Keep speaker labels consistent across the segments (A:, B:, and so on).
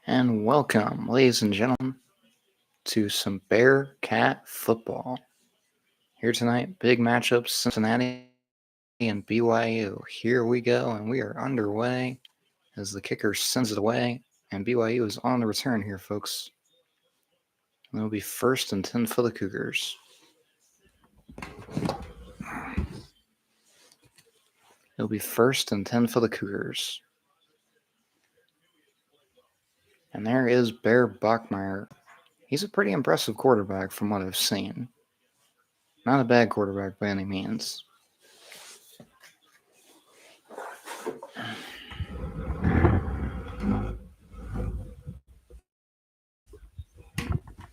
A: And welcome, ladies and gentlemen, to some Bearcat football. Here tonight, big matchup, Cincinnati and BYU. Here we go, and we are underway as the kicker sends it away, and BYU is on the return here, folks. It'll be 1st and 10 for the Cougars. It'll be 1st and 10 for the Cougars. And there is Bear Bachmeier. He's a pretty impressive quarterback from what I've seen. Not a bad quarterback by any means.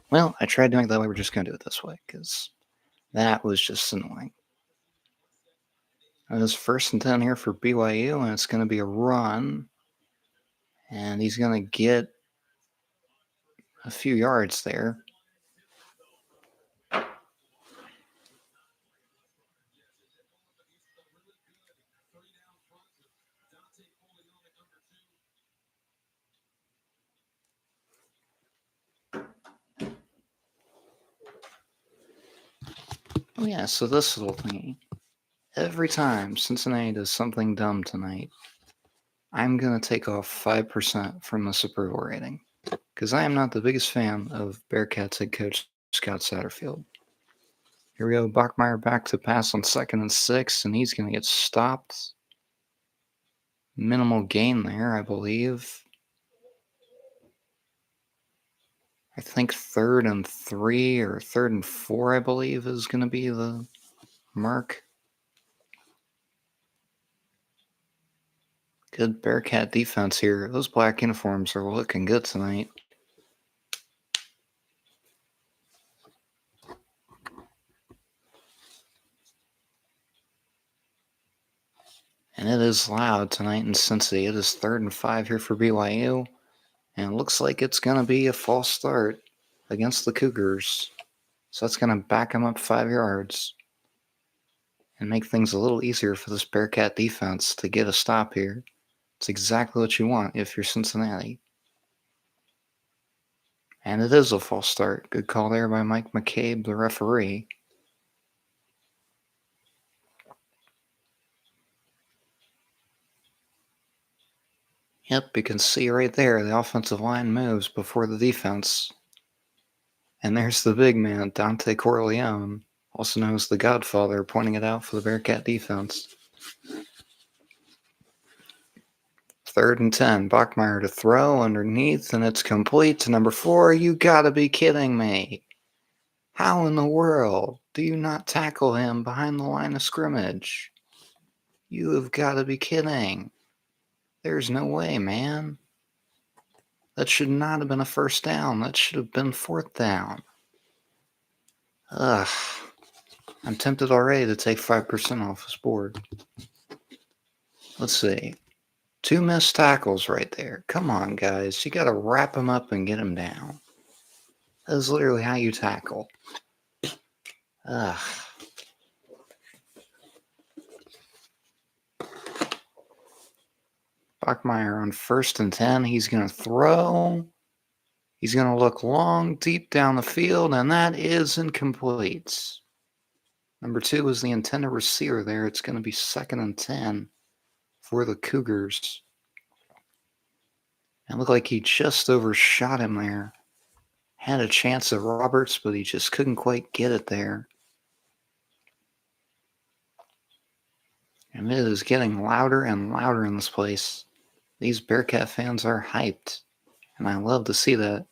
A: Well, I tried doing it that way. We're just going to do it this way because that was just annoying. It was 1st and 10 here for BYU, and it's going to be a run. And he's going to get a few yards there. Oh, yeah, so this little thingy. Every time Cincinnati does something dumb tonight, I'm going to take off 5% from this approval rating because I am not the biggest fan of Bearcats head coach Scott Satterfield. Here we go, Bachmeier back to pass on 2nd and 6, and he's going to get stopped. Minimal gain there, I believe. I think 3rd and 3 or 3rd and 4, I believe, is going to be the mark. Good Bearcat defense here. Those black uniforms are looking good tonight. And it is loud tonight in Cincy. It is 3rd and 5 here for BYU. And it looks like it's going to be a false start against the Cougars. So that's going to back them up 5 yards and make things a little easier for this Bearcat defense to get a stop here. It's exactly what you want if you're Cincinnati. And it is a false start. Good call there by Mike McCabe, the referee. Yep, you can see right there the offensive line moves before the defense. And there's the big man, Dante Corleone, also known as the Godfather, pointing it out for the Bearcat defense. 3rd and 10, Bachmeier to throw underneath, and it's complete to number 4. You gotta be kidding me. How in the world do you not tackle him behind the line of scrimmage? You have gotta be kidding. There's no way, man. That should not have been a 1st down. That should have been 4th down. Ugh. I'm tempted already to take 5% off this board. Let's see. 2 missed tackles right there. Come on, guys. You got to wrap them up and get them down. That is literally how you tackle. Ugh. Bachmeier on 1st and 10. He's going to throw. He's going to look long, deep down the field, and that is incomplete. Number 2 is the intended receiver there. It's going to be 2nd and 10 for the Cougars. It looked like he just overshot him there. Had a chance at Roberts, but he just couldn't quite get it there. And it is getting louder and louder in this place. These Bearcat fans are hyped, and I love to see that.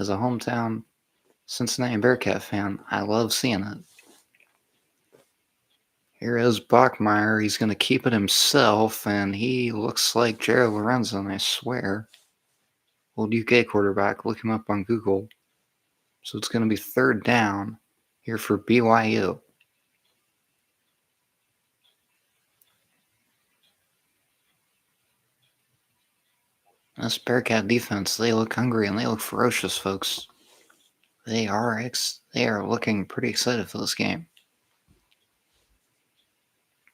A: As a hometown Cincinnati Bearcat fan, I love seeing it. Here is Bachmeier. He's going to keep it himself, and he looks like Jared Lorenzen, I swear. Old UK quarterback. Look him up on Google. So it's going to be 3rd down here for BYU. This Bearcat defense, they look hungry and they look ferocious, folks. They are looking pretty excited for this game.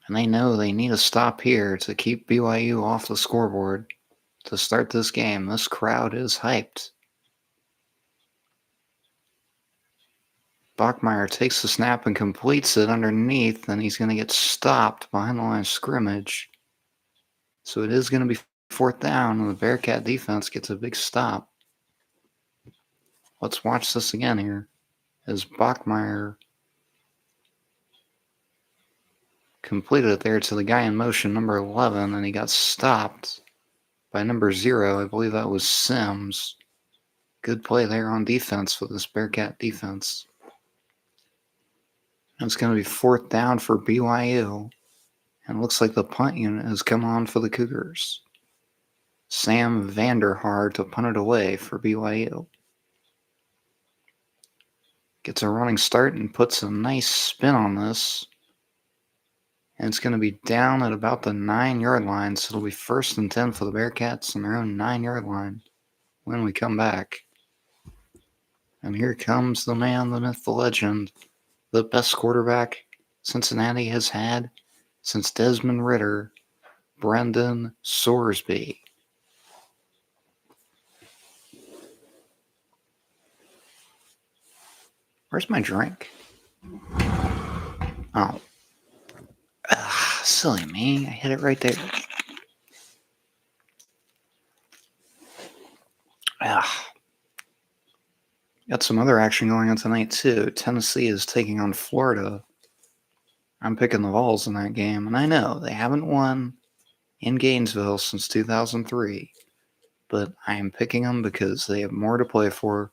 A: And they know they need a stop here to keep BYU off the scoreboard to start this game. This crowd is hyped. Bachmeyer takes the snap and completes it underneath, and he's going to get stopped behind the line of scrimmage. So it is going to be fourth down, and the Bearcat defense gets a big stop. Let's watch this again here as Bachmeyer completed it there to the guy in motion, number 11, and he got stopped by number 0. I believe that was Sims. Good play there on defense for this Bearcat defense. And it's going to be fourth down for BYU. And it looks like the punt unit has come on for the Cougars. Sam Vanderhaar to punt it away for BYU. Gets a running start and puts a nice spin on this. And it's going to be down at about the 9-yard line, so it'll be 1st and 10 for the Bearcats on their own 9-yard line when we come back. And here comes the man, the myth, the legend, the best quarterback Cincinnati has had since Desmond Ridder, Brendan Sorsby. Where's my drink? Oh. Silly me. I hit it right there. Got some other action going on tonight, too. Tennessee is taking on Florida. I'm picking the Vols in that game, and I know they haven't won in Gainesville since 2003, but I am picking them because they have more to play for.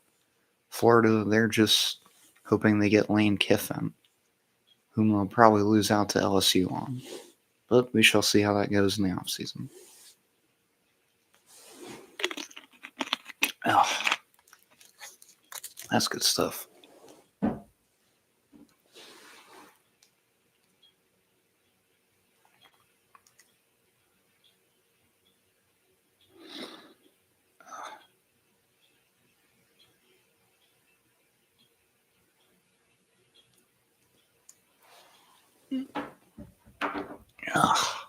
A: Florida, they're just hoping they get Lane Kiffin, whom they'll probably lose out to LSU on. But we shall see how that goes in the offseason. Oh, that's good stuff. Oh,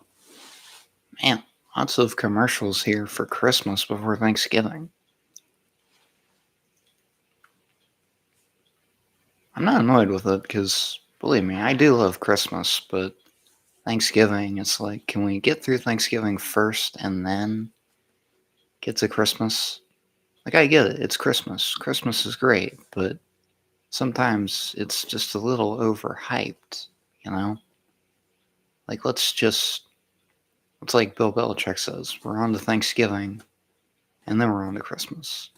A: man, lots of commercials here for Christmas before Thanksgiving. I'm not annoyed with it because, believe me, I do love Christmas, but Thanksgiving, it's like, can we get through Thanksgiving first and then get to Christmas? Like, I get it. It's Christmas. Christmas is great, but sometimes it's just a little overhyped, you know? Like, it's like Bill Belichick says, we're on to Thanksgiving, and then we're on to Christmas.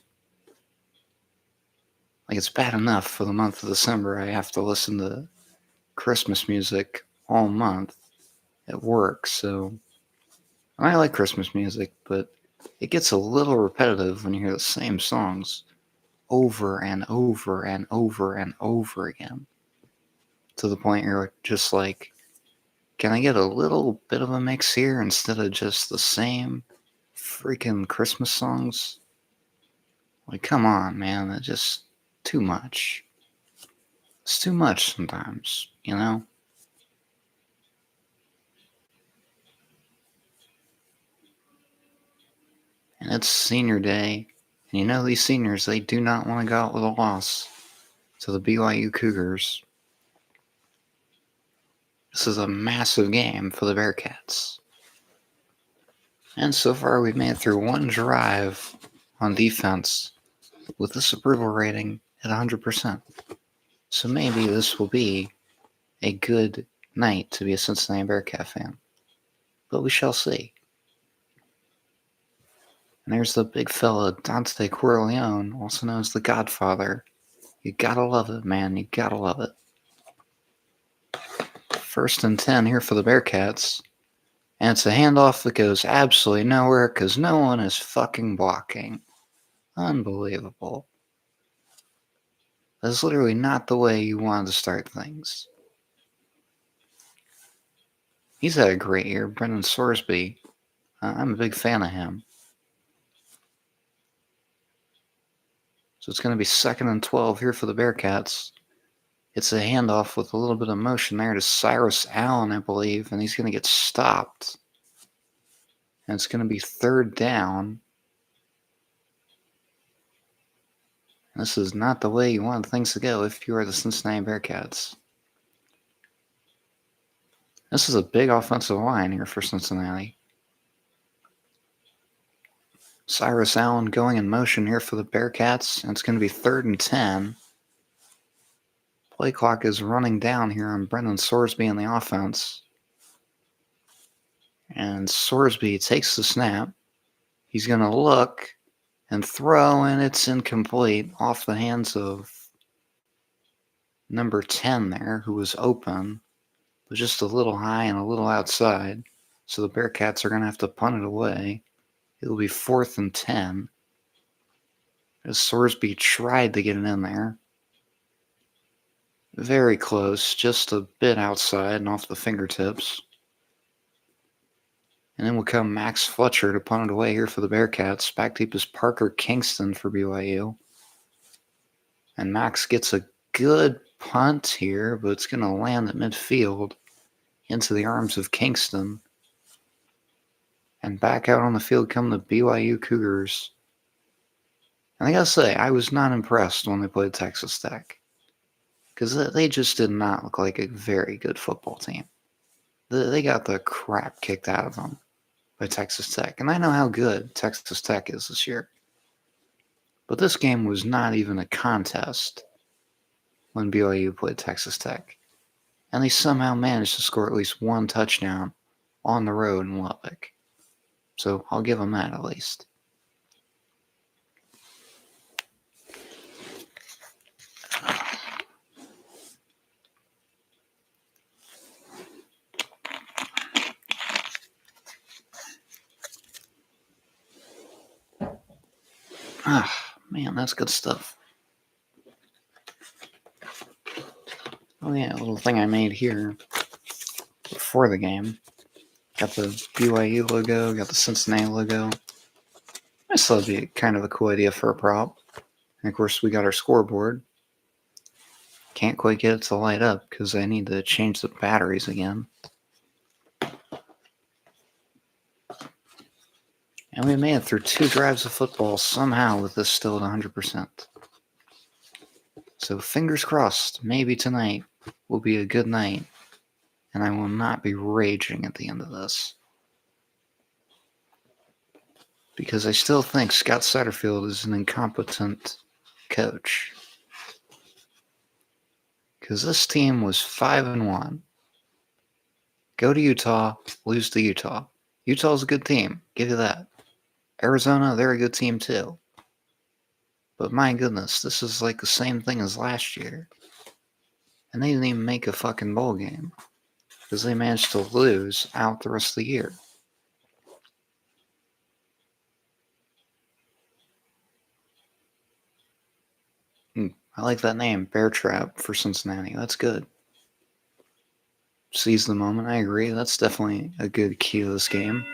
A: Like, it's bad enough for the month of December I have to listen to Christmas music all month at work, so I like Christmas music, but it gets a little repetitive when you hear the same songs over and over and over and over again, to the point you're just like, can I get a little bit of a mix here instead of just the same freaking Christmas songs? Like, come on, man, that's just too much. It's too much sometimes, you know? And it's senior day, and you know these seniors, they do not want to go out with a loss to the BYU Cougars. This is a massive game for the Bearcats. And so far, we've made it through one drive on defense with this approval rating at 100%. So maybe this will be a good night to be a Cincinnati Bearcat fan. But we shall see. And there's the big fella, Dante Corleone, also known as the Godfather. You gotta love it, man. You gotta love it. 1st and 10 here for the Bearcats. And it's a handoff that goes absolutely nowhere because no one is fucking blocking. Unbelievable. That's literally not the way you wanted to start things. He's had a great year, Brendan Sorsby. I'm a big fan of him. So it's going to be 2nd and 12 here for the Bearcats. It's a handoff with a little bit of motion there to Cyrus Allen, I believe, and he's going to get stopped. And it's going to be 3rd down. This is not the way you want things to go if you are the Cincinnati Bearcats. This is a big offensive line here for Cincinnati. Cyrus Allen going in motion here for the Bearcats. And it's going to be 3rd and 10. Play clock is running down here on Brendan Sorsby in the offense. And Sorsby takes the snap. He's going to look and throw, and it's incomplete off the hands of number 10 there, who was open, but just a little high and a little outside. So the Bearcats are going to have to punt it away. It'll be 4th and 10. As Sorsby tried to get it in there. Very close, just a bit outside and off the fingertips. And then will come Max Fletcher to punt it away here for the Bearcats. Back deep is Parker Kingston for BYU. And Max gets a good punt here, but it's going to land at midfield into the arms of Kingston. And back out on the field come the BYU Cougars. And I gotta say, I was not impressed when they played Texas Tech. Because they just did not look like a very good football team. They got the crap kicked out of them by Texas Tech. And I know how good Texas Tech is this year. But this game was not even a contest when BYU played Texas Tech. And they somehow managed to score at least one touchdown on the road in Lubbock. So I'll give them that at least. Man, that's good stuff. Oh yeah, a little thing I made here before the game. Got the BYU logo, got the Cincinnati logo. I thought it'd be kind of a cool idea for a prop. And of course, we got our scoreboard. Can't quite get it to light up because I need to change the batteries again. And we made it through 2 drives of football somehow with this still at 100%. So fingers crossed, maybe tonight will be a good night. And I will not be raging at the end of this. Because I still think Scott Satterfield is an incompetent coach. Because this team was 5-1. Go to Utah, lose to Utah. Utah's a good team, give you that. Arizona, they're a good team too. But my goodness, this is like the same thing as last year. And they didn't even make a fucking bowl game. Because they managed to lose out the rest of the year. I like that name, Bear Trap, for Cincinnati. That's good. Seize the moment, I agree. That's definitely a good key to this game.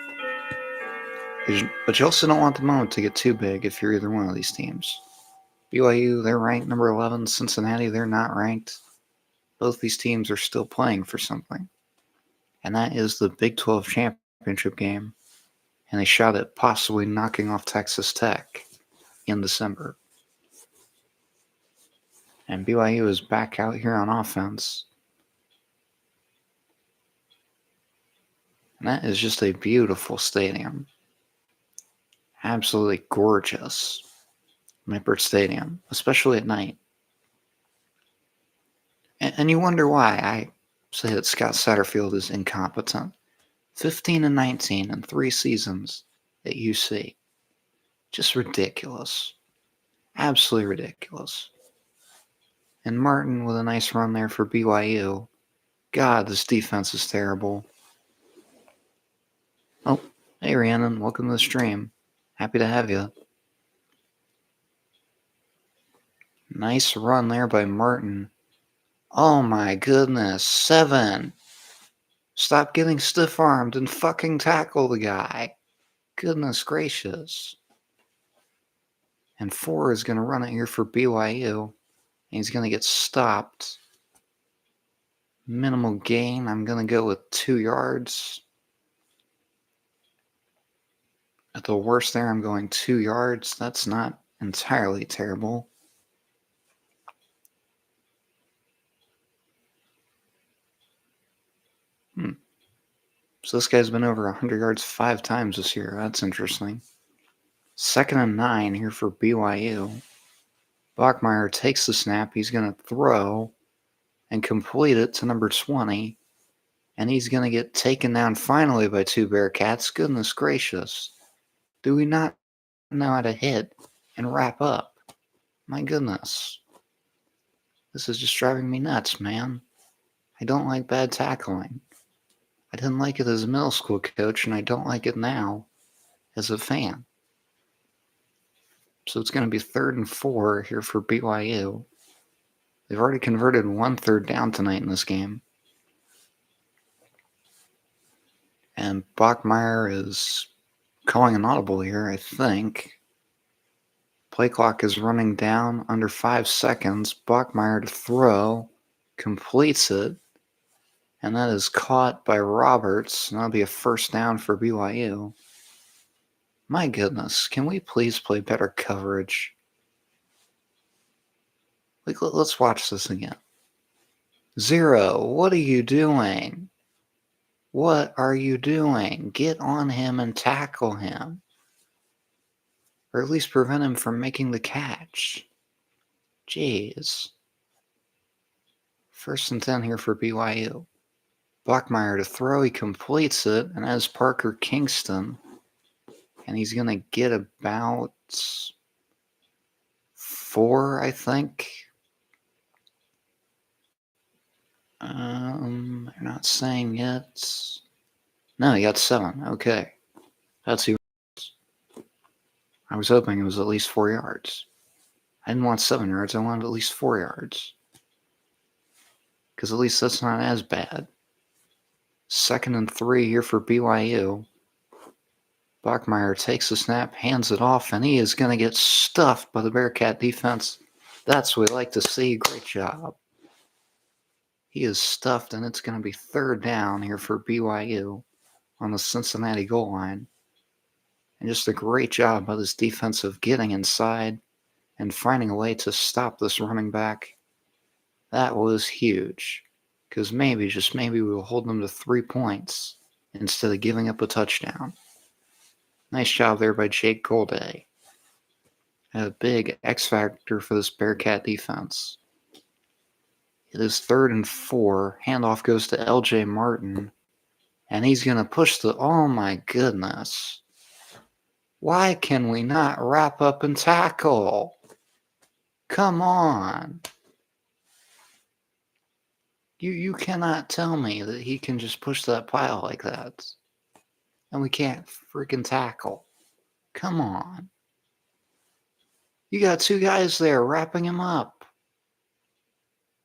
A: But you also don't want the moment to get too big if you're either one of these teams. BYU, they're ranked number 11. Cincinnati, they're not ranked. Both these teams are still playing for something. And that is the Big 12 championship game. And they shot at possibly knocking off Texas Tech in December. And BYU is back out here on offense. And that is just a beautiful stadium. Absolutely gorgeous. Nippert Stadium, especially at night. And you wonder why I say that Scott Satterfield is incompetent. 15-19 in 3 seasons at UC. Just ridiculous. Absolutely ridiculous. And Martin with a nice run there for BYU. God, this defense is terrible. Oh, hey Rhiannon, welcome to the stream. Happy to have you. Nice run there by Martin. Oh my goodness, 7. Stop getting stiff-armed and fucking tackle the guy. Goodness gracious. And 4 is going to run it here for BYU. And he's going to get stopped. Minimal gain. I'm going to go with 2 yards. At the worst there, I'm going 2 yards. That's not entirely terrible. So this guy's been over 100 yards 5 times this year. That's interesting. 2nd and 9 here for BYU. Bachmeier takes the snap. He's going to throw and complete it to number 20. And he's going to get taken down finally by 2 Bearcats. Goodness gracious. Do we not know how to hit and wrap up? My goodness. This is just driving me nuts, man. I don't like bad tackling. I didn't like it as a middle school coach, and I don't like it now as a fan. So it's going to be 3rd and 4 here for BYU. They've already converted 1 third down tonight in this game. And Bachmeier is calling an audible here, I think. Play clock is running down under 5 seconds. Bachmeier to throw, completes it, and that is caught by Roberts. And that'll be a 1st down for BYU. My goodness, can we please play better coverage? Let's watch this again. 0, what are you doing? What are you doing? Get on him and tackle him. Or at least prevent him from making the catch. Jeez. 1st and 10 here for BYU. Bachmeier to throw, he completes it, and as Parker Kingston. And he's going to get about 4, I think. They're not saying yet. No, he got 7. Okay. That's who. I was hoping it was at least 4 yards. I didn't want 7 yards. I wanted at least 4 yards. Because at least that's not as bad. 2nd and 3 here for BYU. Bachmeier takes the snap, hands it off, and he is going to get stuffed by the Bearcat defense. That's what we like to see. Great job. He is stuffed, and it's going to be 3rd down here for BYU on the Cincinnati goal line. And just a great job by this defense of getting inside and finding a way to stop this running back. That was huge. Because maybe, just maybe, we will hold them to 3 points instead of giving up a touchdown. Nice job there by Jake Golday. A big X factor for this Bearcat defense. It is 3rd and 4. Handoff goes to LJ Martin. And he's going to push the... Oh my goodness. Why can we not wrap up and tackle? Come on. You cannot tell me that he can just push that pile like that. And we can't freaking tackle. Come on. You got 2 guys there wrapping him up.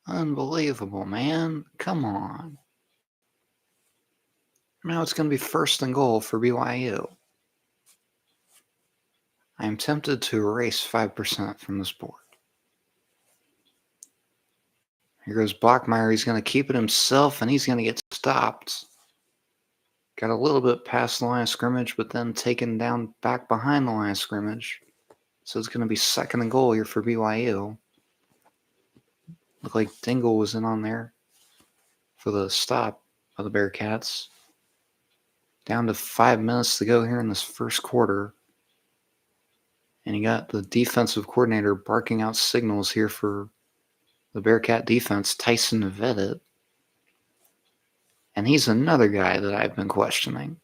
A: Unbelievable, man. Come on. Now it's going to be 1st and goal for BYU. I'm tempted to erase 5% from this board. Here goes Bachmeier. He's going to keep it himself, and he's going to get stopped. Got a little bit past the line of scrimmage, but then taken down back behind the line of scrimmage. So it's going to be 2nd and goal here for BYU. Looked like Dingle was in on there for the stop of the Bearcats. Down to 5 minutes to go here in this 1st quarter. And you got the defensive coordinator barking out signals here for the Bearcat defense, Tyson Vettit. And he's another guy that I've been questioning.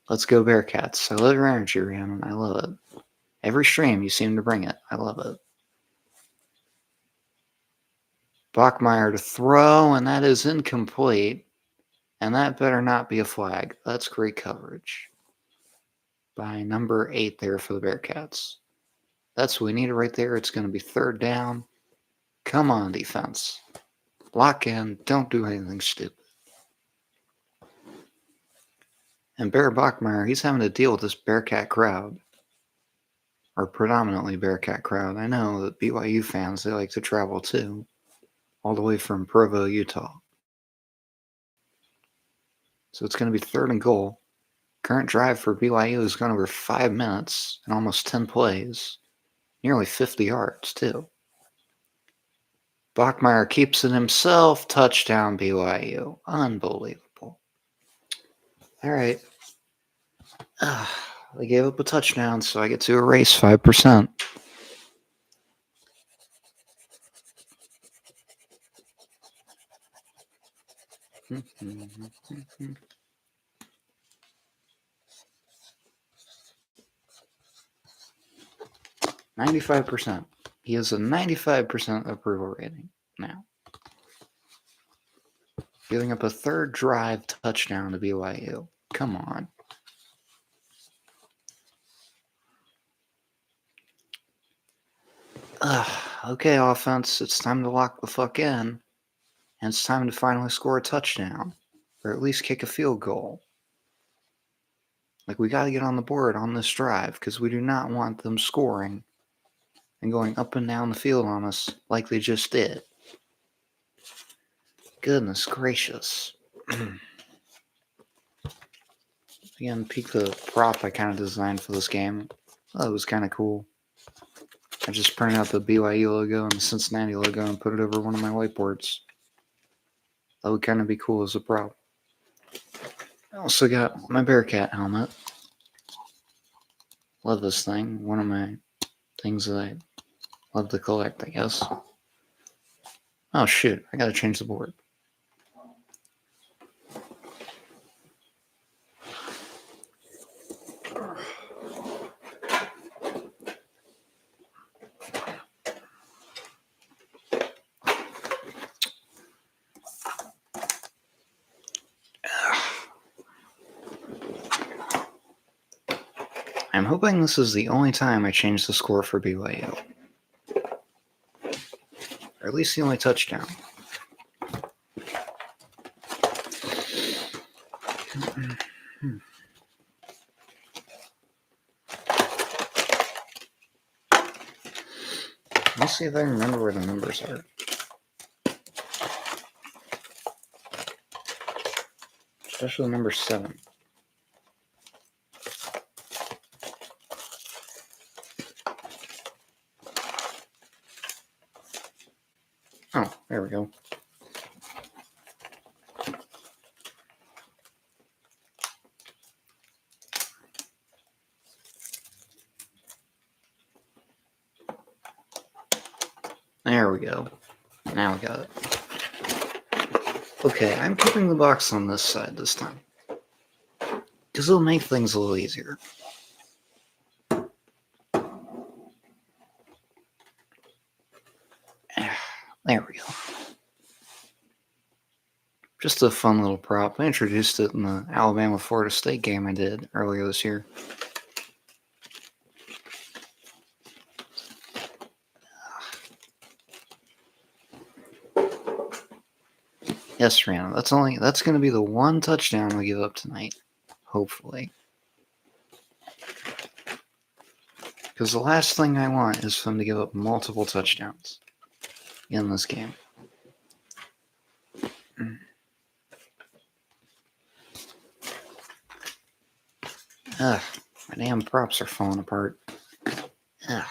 A: Let's go Bearcats. I love your energy, Rhiannon. I love it. Every stream you seem to bring it. I love it. Bachmeier to throw, and that is incomplete. And that better not be a flag. That's great coverage by number 8 there for the Bearcats. That's what we needed right there. It's going to be 3rd down. Come on, defense. Lock in. Don't do anything stupid. And Bear Bachmeier, he's having to deal with this Bearcat crowd. Or predominantly Bearcat crowd. I know that BYU fans, they like to travel too. All the way from Provo, Utah. So it's going to be 3rd and goal. Current drive for BYU has gone over 5 minutes and almost 10 plays. Nearly 50 yards, too. Bachmeier keeps it himself. Touchdown, BYU. Unbelievable. All right. They gave up a touchdown, so I get to erase 5%. %. He has a 95% approval rating now. Giving up a third drive touchdown to BYU. Come on. Okay, offense, it's time to lock the fuck in. And it's time to finally score a touchdown. Or at least kick a field goal. Like, we got to get on the board on this drive because we do not want them scoring and going up and down the field on us like they just did. Goodness gracious. Again, peek the prop I kind of designed for this game. Oh, it was kind of cool. I just printed out the BYU logo and the Cincinnati logo and put it over one of my whiteboards. That would kind of be cool as a prop. I also got my Bearcat helmet. Love this thing. One of my things that I love to collect, I guess. Oh shoot, I gotta change the board. I'm hoping this is the only time I change the score for BYU. Or at least the only touchdown. Let's see if I remember where the numbers are. Especially number 7. Oh, there we go. There we go. Now we got it. Okay, I'm keeping the box on this side this time. Because it'll make things a little easier. There we go. Just a fun little prop. I introduced it in the Alabama-Florida State game I did earlier this year. Yes, Rihanna. That's going to be the one touchdown we give up tonight. Hopefully. Because the last thing I want is for them to give up multiple touchdowns in this game. Ugh, my damn props are falling apart. Ugh.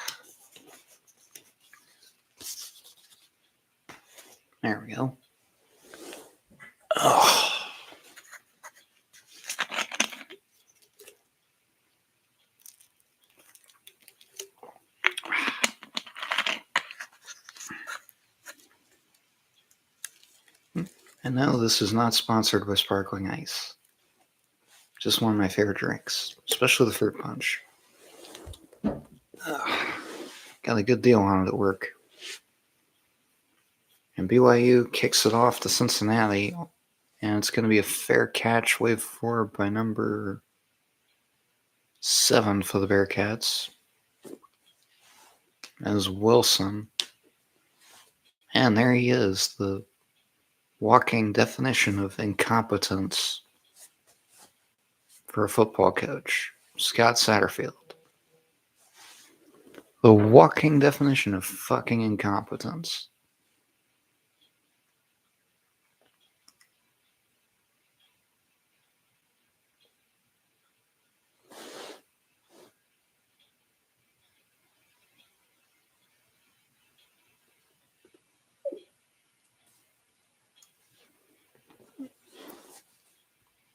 A: There we go. Oh. And no, this is not sponsored by sparkling ice. Just one of my favorite drinks, especially the fruit punch. Got a good deal on it at work. And BYU kicks it off to Cincinnati, and it's going to be a fair catch, wave forward by number 7 for the Bearcats. As Wilson. And there he is, the walking definition of incompetence for a football coach, Scott Satterfield. The walking definition of fucking incompetence.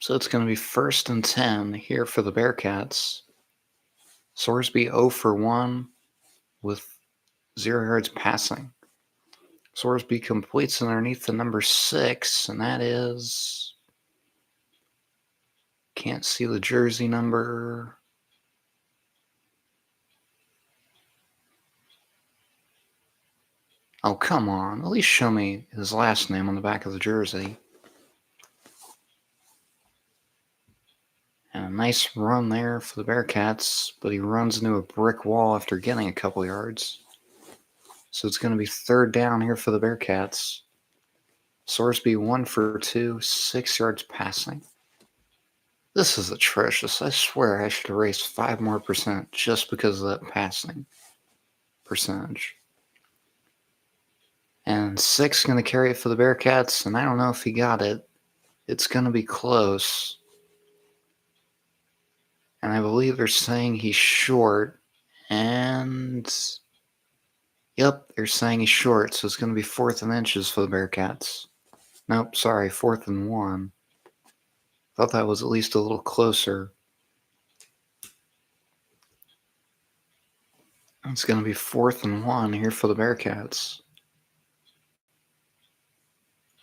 A: So it's going to be 1st and 10 here for the Bearcats. Sorsby 0 for 1 with 0 yards passing. Sorsby completes underneath the number 6, and that is... Can't see the jersey number. Oh, come on. At least show me his last name on the back of the jersey. And a nice run there for the Bearcats, but he runs into a brick wall after getting a couple yards. So it's going to be 3rd down here for the Bearcats. Sorsby 1 for 2, 6 yards passing. This is atrocious. I swear I should have raised 5 more percent just because of that passing percentage. And 6 going to carry it for the Bearcats, and I don't know if he got it. It's going to be close. And I believe they're saying he's short. And... Yep, they're saying he's short, so it's going to be 4th and inches for the Bearcats. Nope, sorry, 4th and 1. Thought that was at least a little closer. It's going to be 4th and 1 here for the Bearcats.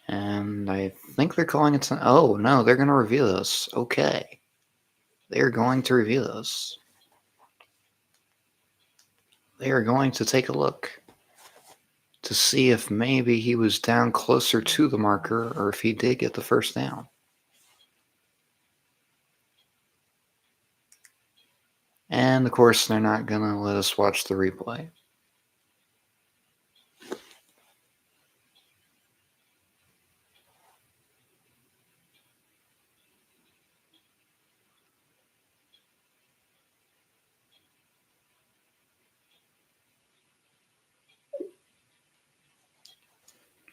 A: And I think they're calling it... Oh, no, they're going to review this. Okay. They are going to review this. They are going to take a look to see if maybe he was down closer to the marker or if he did get the first down. And, of course, they're not going to let us watch the replay.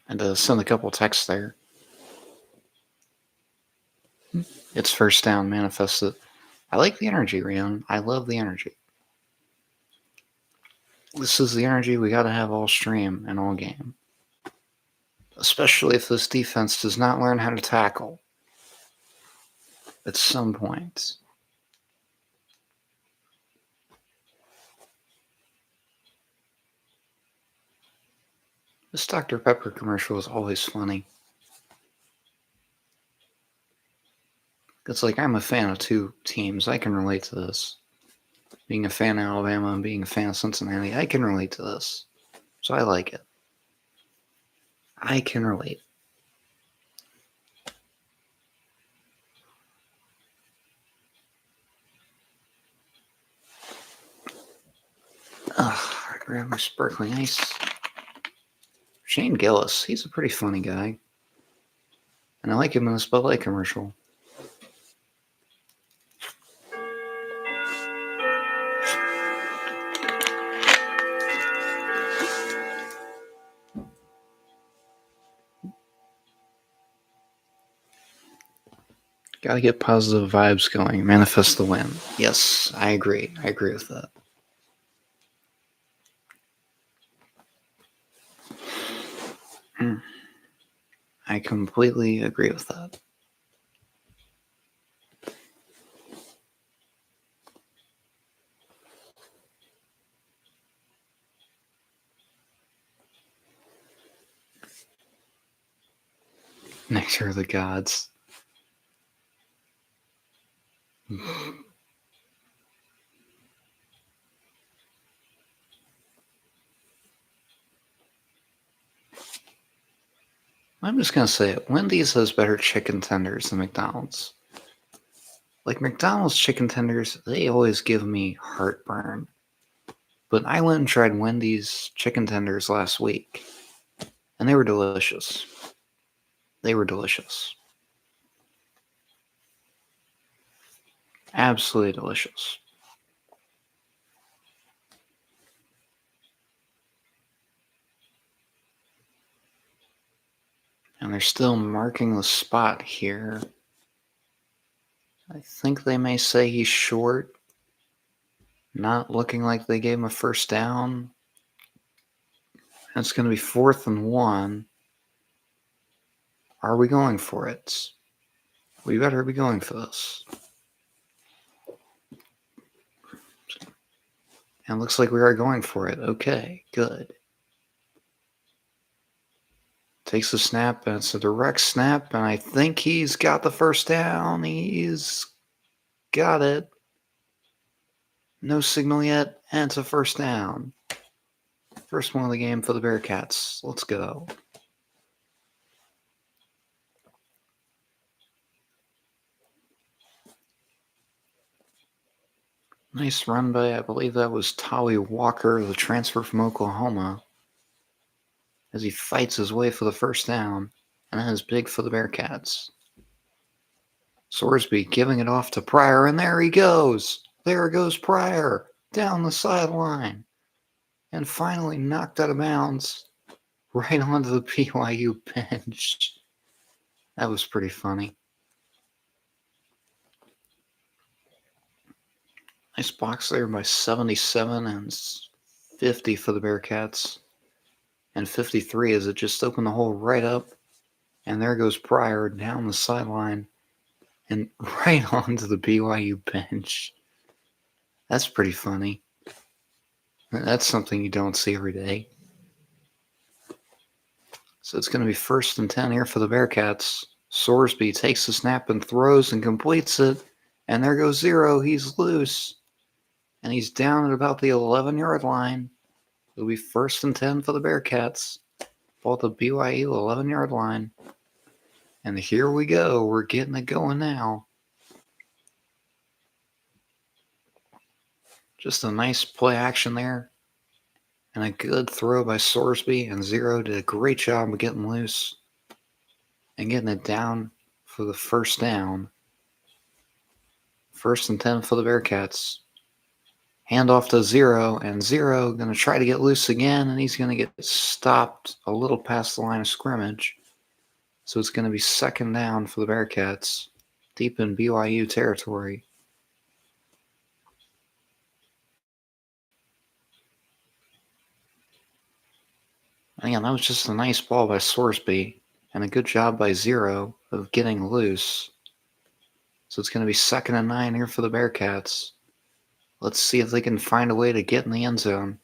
A: And send a couple texts there. It's first down, manifested. I like the energy, Rion. I love the energy. This is the energy we got to have all stream and all game. Especially if this defense does not learn how to tackle at some point. This Dr. Pepper commercial is always funny. It's like I'm a fan of 2 teams. I can relate to this. Being a fan of Alabama and being a fan of Cincinnati, I can relate to this. So I like it. I can relate. I grab my sparkling ice. Shane Gillis, he's a pretty funny guy. And I like him in this Bud Light commercial. Gotta get positive vibes going. Manifest the win. Yes, I agree. I agree with that. I completely agree with that. Next are the gods. I'm just going to say it. Wendy's has better chicken tenders than McDonald's. Like McDonald's chicken tenders, they always give me heartburn. But I went and tried Wendy's chicken tenders last week, and they were delicious. They were delicious. Absolutely delicious. And they're still marking the spot here. I think they may say he's short. Not looking like they gave him a first down. And it's going to be 4th and 1. Are we going for it? We better be going for this. And it looks like we are going for it. Okay, good. Takes the snap, and it's a direct snap, and I think he's got the first down. He's got it. No signal yet, and it's a first down. First one of the game for the Bearcats. Let's go. Nice run by, I believe that was Tolly Walker, the transfer from Oklahoma, as he fights his way for the first down, and that is big for the Bearcats. Sorsby giving it off to Pryor, and there he goes. There goes Pryor down the sideline, and finally knocked out of bounds right onto the BYU bench. That was pretty funny. Nice box there by 77 and 50 for the Bearcats. And 53 as it just opened the hole right up. And there goes Pryor down the sideline and right onto the BYU bench. That's pretty funny. That's something you don't see every day. So it's going to be 1st and 10 here for the Bearcats. Sorsby takes the snap and throws and completes it. And there goes Zero. He's loose. And he's down at about the 11-yard line. It'll be 1st and 10 for the Bearcats. Ball at the BYU 11-yard line. And here we go. We're getting it going now. Just a nice play action there. And a good throw by Sorsby. And Zero did a great job of getting loose and getting it down for the first down. 1st and 10 for the Bearcats. Hand off to Zero. And Zero going to try to get loose again. And he's going to get stopped a little past the line of scrimmage. So it's going to be 2nd down for the Bearcats. Deep in BYU territory. Again, that was just a nice ball by Sorsby and a good job by Zero of getting loose. So it's going to be 2nd and 9 here for the Bearcats. Let's see if they can find a way to get in the end zone.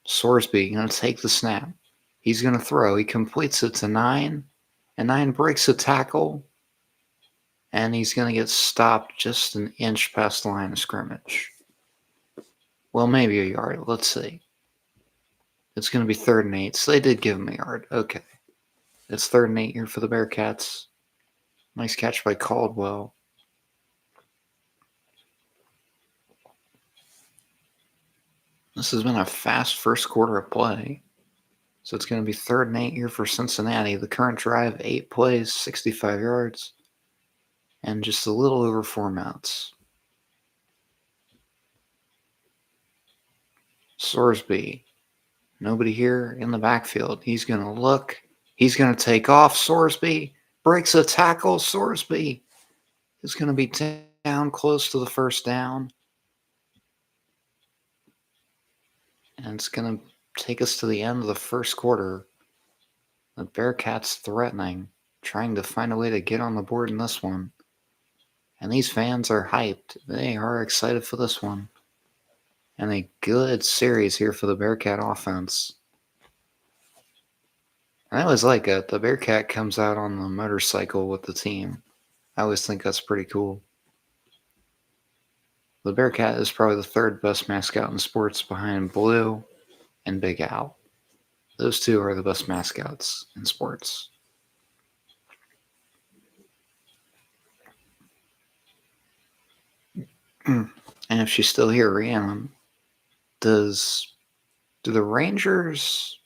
A: Sorsby going to take the snap. He's going to throw. He completes it to 9. And 9 breaks a tackle. And he's going to get stopped just an inch past the line of scrimmage. Well, maybe a yard. Let's see. It's going to be 3rd and 8. So they did give him a yard. Okay. It's 3rd and 8 here for the Bearcats. Nice catch by Caldwell. This has been a fast first quarter of play. So it's going to be 3rd and 8 here for Cincinnati. The current drive, 8 plays, 65 yards, and just a little over 4 minutes. Sorsby. Nobody here in the backfield. He's going to look. He's going to take off. Sorsby breaks a tackle. Sorsby is going to be down close to the first down. And it's going to take us to the end of the first quarter. The Bearcats threatening, trying to find a way to get on the board in this one. And these fans are hyped. They are excited for this one. And a good series here for the Bearcat offense. And I always like it. The Bearcat comes out on the motorcycle with the team. I always think that's pretty cool. The Bearcat is probably the 3rd best mascot in sports behind Blue and Big Al. Those two are the best mascots in sports. And if she's still here, Rhiannon, do the Rangers,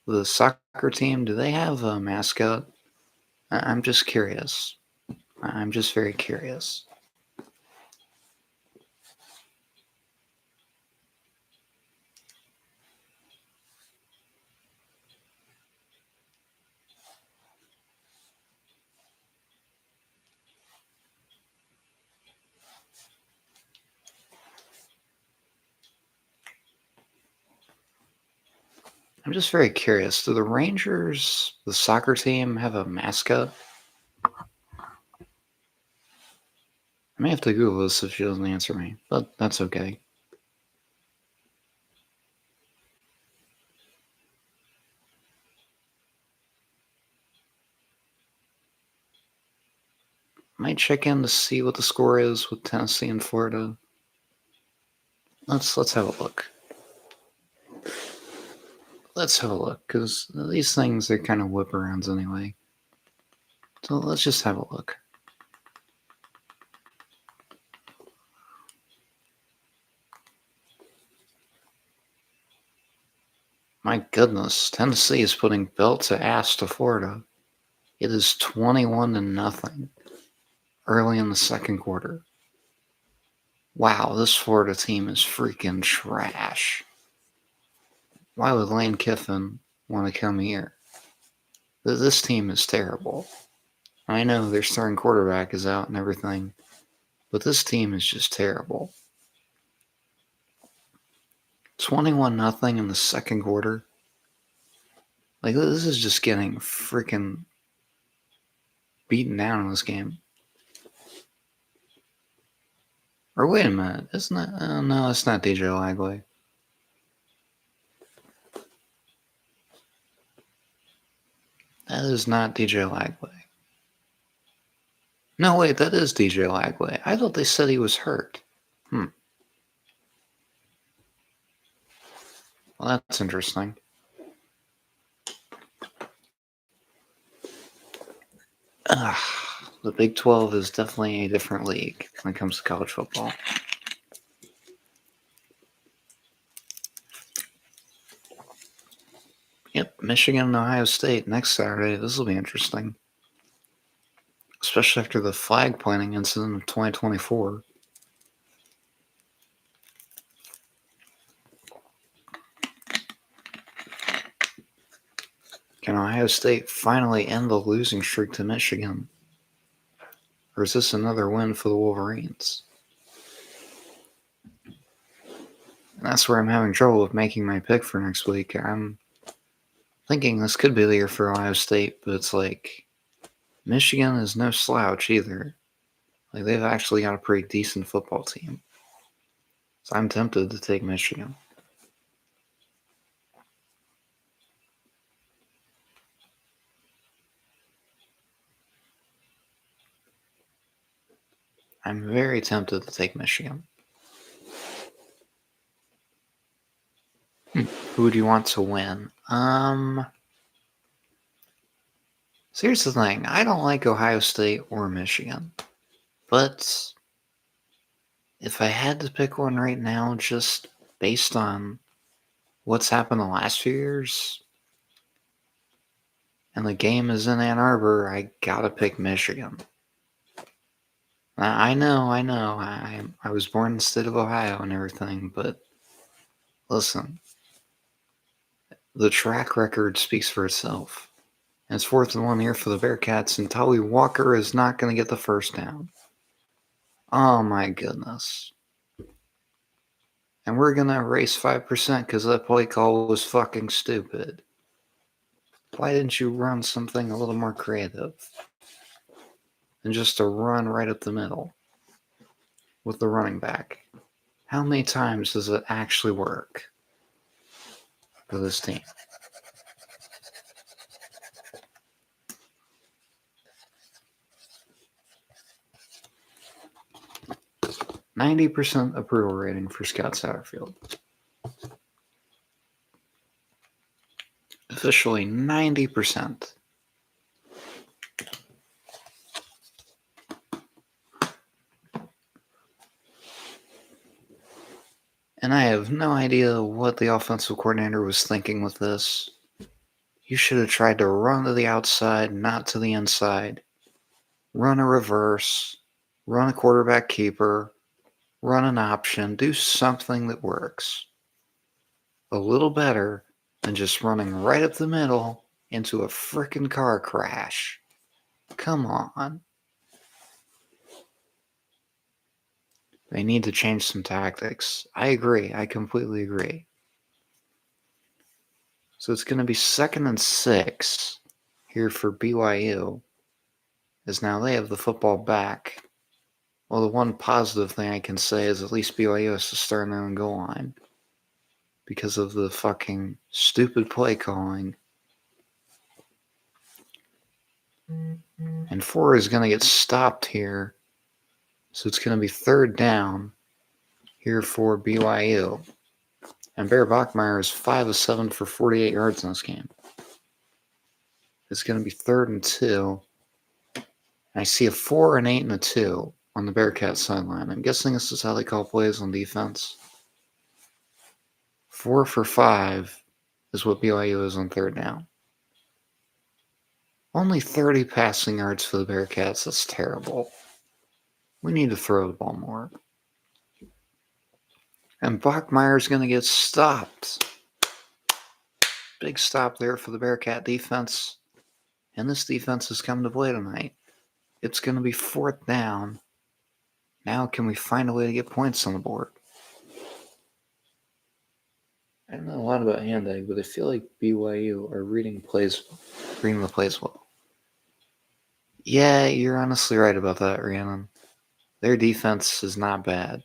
A: the soccer team, do they have a mascot? I'm just curious. I'm just very curious. I'm just very curious. Do the Rangers, the soccer team, have a mascot? may have to Google this if she doesn't answer me, but that's okay. Might check in to see what the score is with Tennessee and Florida. Let's have a look. Let's have a look, because these things are kind of whip arounds anyway. So let's just have a look. My goodness, Tennessee is putting belt to ass to Florida. It is 21-0 early in the second quarter. Wow, this Florida team is freaking trash. Why would Lane Kiffin want to come here? This team is terrible. I know their starting quarterback is out and everything, but this team is just terrible. 21-0 in the second quarter. Like, this is just getting freaking beaten down in this game. Or wait a minute, isn't that? No, it's not DJ Lagley. That is not DJ Lagley. No, wait, that is DJ Lagley. I thought they said he was hurt. Well, that's interesting. The Big 12 is definitely a different league when it comes to college football. Yep, Michigan and Ohio State next Saturday. This will be interesting. Especially after the flag planting incident of 2024. Can Ohio State finally end the losing streak to Michigan? Or is this another win for the Wolverines? And that's where I'm having trouble with making my pick for next week. I'm thinking this could be the year for Ohio State, but it's like Michigan is no slouch either. Like, they've actually got a pretty decent football team. So I'm tempted to take Michigan. I'm very tempted to take Michigan. Who would you want to win? So here's the thing. I don't like Ohio State or Michigan. But if I had to pick one right now, just based on what's happened the last few years, and the game is in Ann Arbor, I gotta pick Michigan. I know. I was born in the state of Ohio and everything, but listen, the track record speaks for itself. And it's 4th and 1 here for the Bearcats, and Tully Walker is not going to get the first down. Oh my goodness. And we're going to erase 5% because that play call was fucking stupid. Why didn't you run something a little more creative than just to run right up the middle with the running back? How many times does it actually work for this team? %90 approval rating for Scott Satterfield. Officially 90%. And I have no idea what the offensive coordinator was thinking with this. You should have tried to run to the outside, not to the inside. Run a reverse. Run a quarterback keeper. Run an option. Do something that works. A little better than just running right up the middle into a frickin' car crash. Come on. They need to change some tactics. I agree. I completely agree. So it's going to be 2nd and 6 here for BYU, as now they have the football back Well, the one positive thing I can say is at least BYU has to start on their own goal line because of the fucking stupid play calling. And 4 is going to get stopped here. So it's going to be 3rd down here for BYU. And Bear Bachmeier is 5 of 7 for 48 yards in this game. It's going to be 3rd and 2. And I see a 4, an 8, and a 2 on the Bearcats sideline. I'm guessing this is how they call plays on defense. 4 for 5 is what BYU is on 3rd down. Only 30 passing yards for the Bearcats. That's terrible. We need to throw the ball more. And Bachmeier's going to get stopped. Big stop there for the Bearcat defense. And this defense has come to play tonight. It's going to be 4th down. Now can we find a way to get points on the board? I don't know a lot about hand eye, but I feel like BYU are reading the plays well. Yeah, you're honestly right about that, Rhiannon. Their defense is not bad.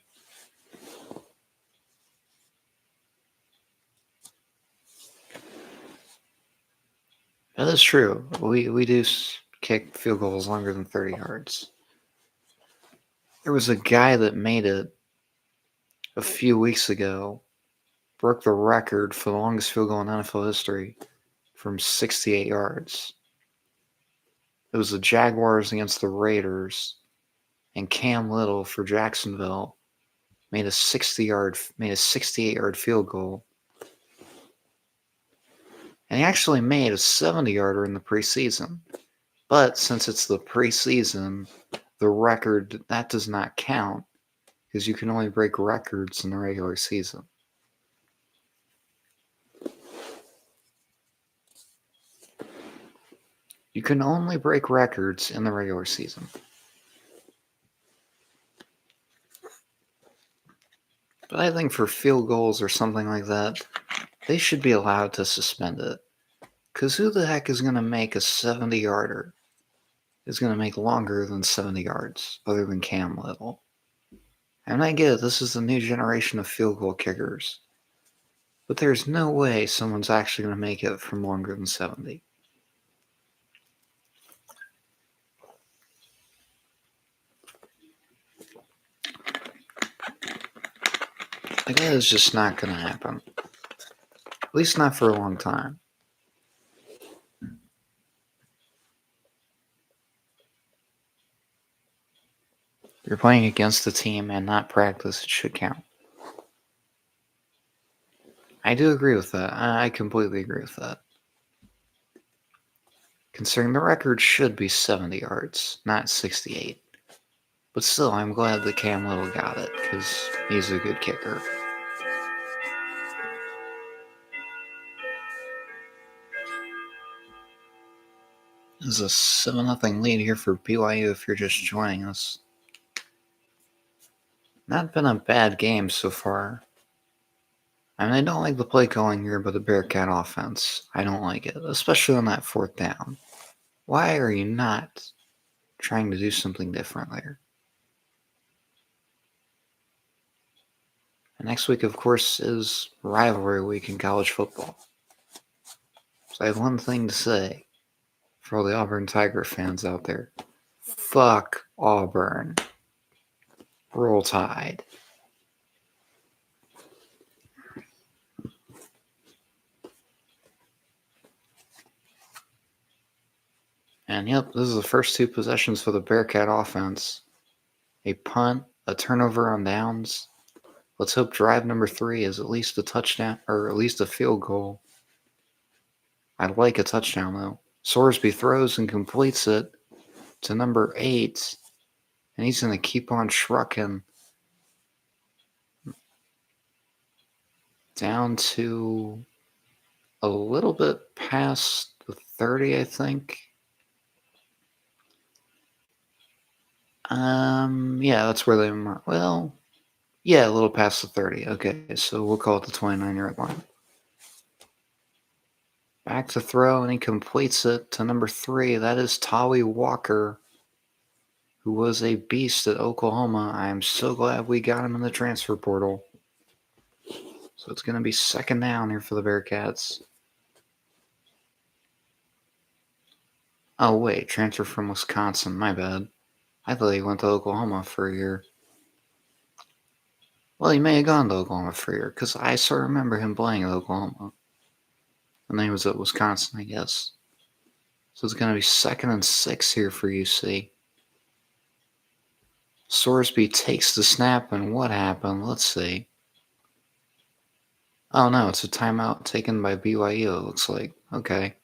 A: That is true. We do kick field goals longer than 30 yards. There was a guy that made it a few weeks ago, broke the record for the longest field goal in NFL history from 68 yards. It was the Jaguars against the Raiders, and Cam Little for Jacksonville made a 68-yard field goal. And he actually made a 70-yarder in the preseason. But since it's the preseason, the record, that does not count because you can only break records in the regular season. You can only break records in the regular season. But I think for field goals or something like that, they should be allowed to suspend it. Because who the heck is going to make a 70-yarder? Is going to make longer than 70 yards, other than Cam Little. And I get it, this is the new generation of field goal kickers. But there's no way someone's actually going to make it from longer than 70. Like, that is just not going to happen. At least not for a long time. You're playing against the team and not practice, it should count. I do agree with that. I completely agree with that. Considering the record should be 70 yards, not 68. But still, I'm glad that Cam Little got it, because he's a good kicker. There's a 7-0 lead here for BYU if you're just joining us. Not been a bad game so far. I mean, I don't like the play calling here, but the Bearcat offense, I don't like it, especially on that 4th down. Why are you not trying to do something different there? And next week, of course, is rivalry week in college football. So I have one thing to say for all the Auburn Tiger fans out there. Fuck Auburn. Roll Tide. And yep, this is the first 2 possessions for the Bearcat offense. A punt, a turnover on downs. Let's hope drive number 3 is at least a touchdown, or at least a field goal. I'd like a touchdown, though. Sorsby throws and completes it to number 8. And he's going to keep on trucking down to a little bit past the 30, I think. Yeah, that's where they are. Well, yeah, a little past the 30. Okay, so we'll call it the 29-yard line. Back to throw, and he completes it to number 3. That is Tawi Walker, who was a beast at Oklahoma. I am so glad we got him in the transfer portal. So it's going to be second down here for the Bearcats. Oh, wait, transfer from Wisconsin. My bad. I thought he went to Oklahoma for a year. Well, he may have gone to Oklahoma for a year, because I sort of remember him playing at Oklahoma. And then he was at Wisconsin, I guess. So it's going to be 2nd and 6 here for UC. Sorsby takes the snap, and what happened? Let's see. Oh, no, it's a timeout taken by BYU, it looks like. Okay.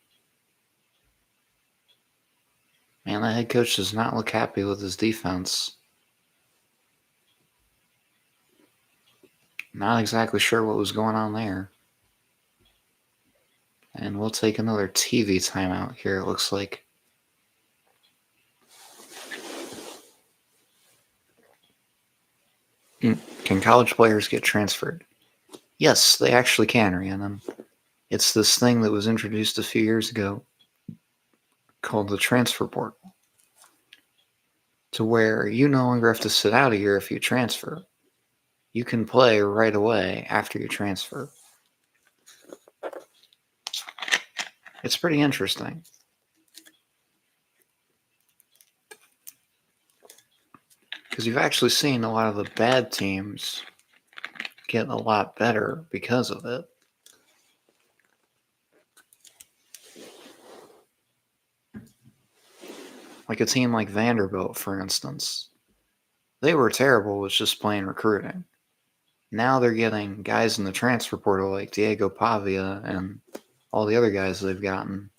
A: Man, the head coach does not look happy with his defense. Not exactly sure what was going on there. And we'll take another TV timeout here, it looks like. Can college players get transferred? Yes, they actually can, Rhiannon. It's this thing that was introduced a few years ago called the transfer portal, to where you no longer have to sit out a year if you transfer. You can play right away after you transfer. It's pretty interesting. Because you've actually seen a lot of the bad teams get a lot better because of it. Like a team like Vanderbilt, for instance. They were terrible with just plain recruiting. Now they're getting guys in the transfer portal like Diego Pavia and all the other guys they've gotten.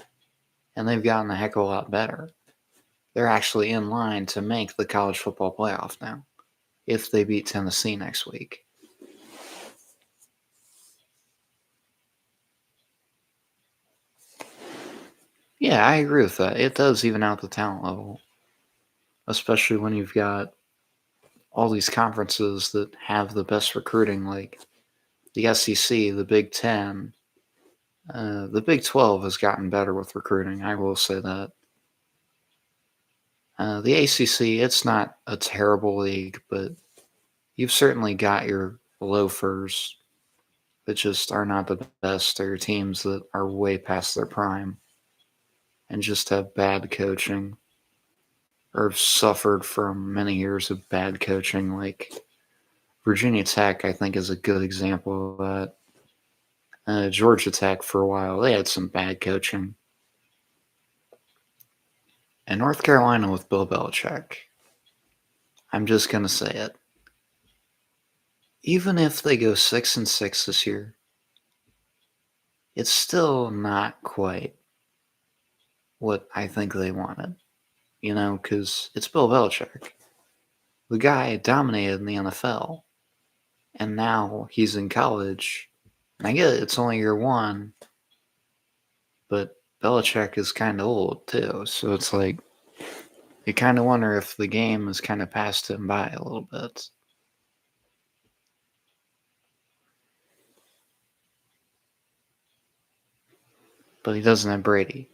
A: And they've gotten a heck of a lot better. They're actually in line to make the college football playoff now, if they beat Tennessee next week. Yeah, I agree with that. It does even out the talent level, especially when you've got all these conferences that have the best recruiting, like the SEC, the Big Ten. The Big 12 has gotten better with recruiting, I will say that. The ACC, it's not a terrible league, but you've certainly got your loafers that just are not the best. They're teams that are way past their prime and just have bad coaching or have suffered from many years of bad coaching. Like Virginia Tech, I think, is a good example of that. Georgia Tech, for a while, they had some bad coaching. And North Carolina with Bill Belichick, I'm just going to say it. Even if they go 6 and 6 this year, it's still not quite what I think they wanted. You know, because it's Bill Belichick. The guy dominated in the NFL, and now he's in college. And I get it, it's only year one, but Belichick is kind of old too. So it's like, you kind of wonder if the game has kind of passed him by a little bit. But he doesn't have Brady.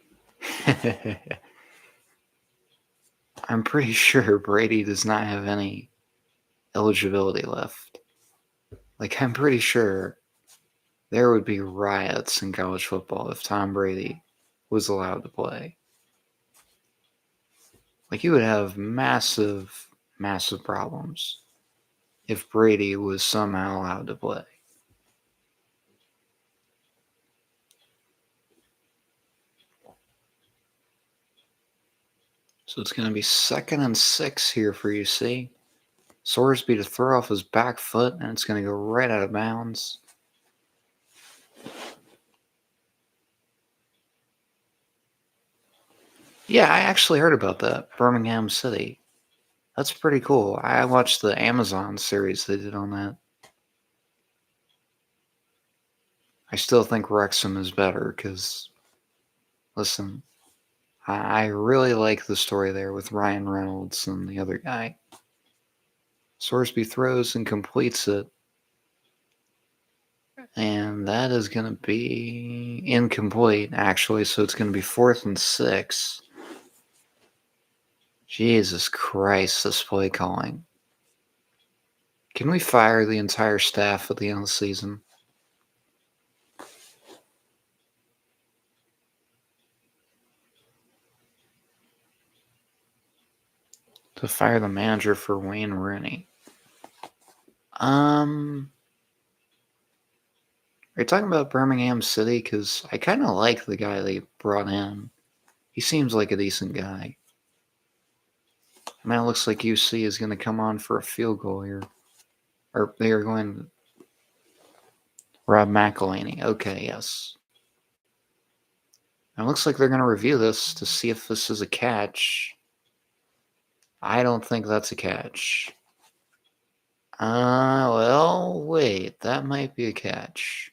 A: I'm pretty sure Brady does not have any eligibility left. Like, I'm pretty sure there would be riots in college football if Tom Brady was allowed to play. Like, you would have massive, massive problems if Brady was somehow allowed to play. So it's going to be 2nd and 6 here for UC. Sorsby to throw off his back foot, and it's going to go right out of bounds. Yeah, I actually heard about that. Birmingham City. That's pretty cool. I watched the Amazon series they did on that. I still think Wrexham is better because, listen, I really like the story there with Ryan Reynolds and the other guy. Sorsby throws and completes it. And that is going to be incomplete, actually. So it's going to be 4th and 6. Jesus Christ, this play calling. Can we fire the entire staff at the end of the season? To fire the manager for Wayne Rooney. Are you talking about Birmingham City? Because I kind of like the guy they brought in. He seems like a decent guy. Man, it looks like UC is going to come on for a field goal here. Or they are going... Rob McElhaney. Okay, yes. It looks like they're going to review this to see if this is a catch. I don't think that's a catch. Well, wait. That might be a catch.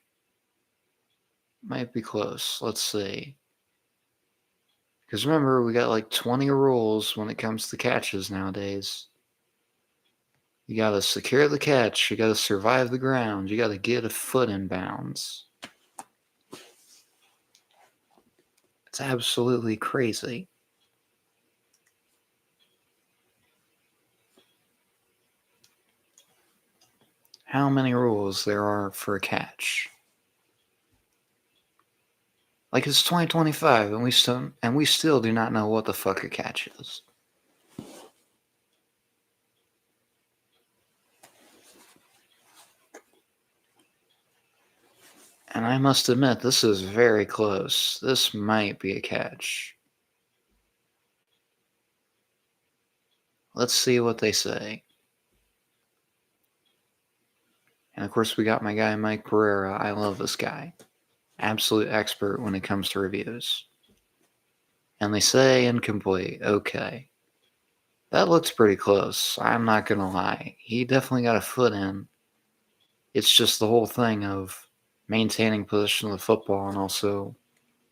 A: Might be close. Let's see. Because remember, we got like 20 rules when it comes to catches nowadays. You gotta secure the catch. You gotta survive the ground. You gotta get a foot in bounds. It's absolutely crazy. How many rules there are for a catch? Like it's 2025 and we still do not know what the fuck a catch is. And I must admit, this is very close. This might be a catch. Let's see what they say. And of course, we got my guy, Mike Pereira. I love this guy. Absolute expert when it comes to reviews. And they say incomplete. Okay. That looks pretty close. I'm not going to lie. He definitely got a foot in. It's just the whole thing of maintaining possession of the football and also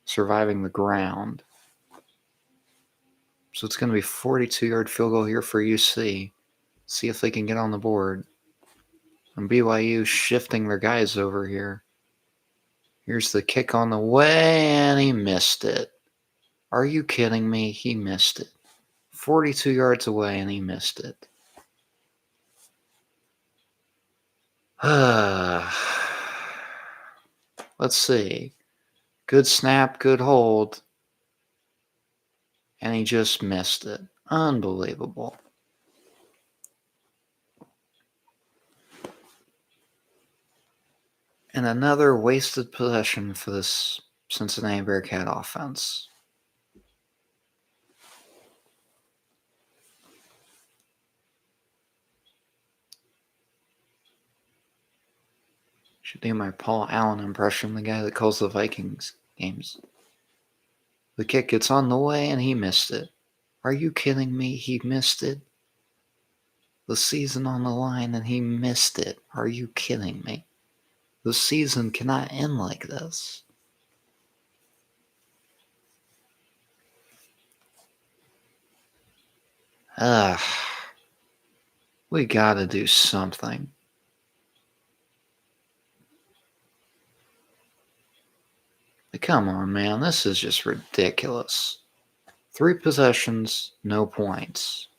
A: surviving the ground. So it's going to be 42-yard field goal here for UC. See if they can get on the board. And BYU shifting their guys over here. Here's the kick on the way, and he missed it. Are you kidding me? He missed it. 42 yards away, and he missed it. Let's see. Good snap, good hold. And he just missed it. Unbelievable. And another wasted possession for this Cincinnati Bearcat offense. Should do my Paul Allen impression, the guy that calls the Vikings games. The kick gets on the way and he missed it. Are you kidding me? He missed it. The season on the line and he missed it. Are you kidding me? The season cannot end like this. We gotta do something. Come on, man. This is just ridiculous. 3 possessions, no points.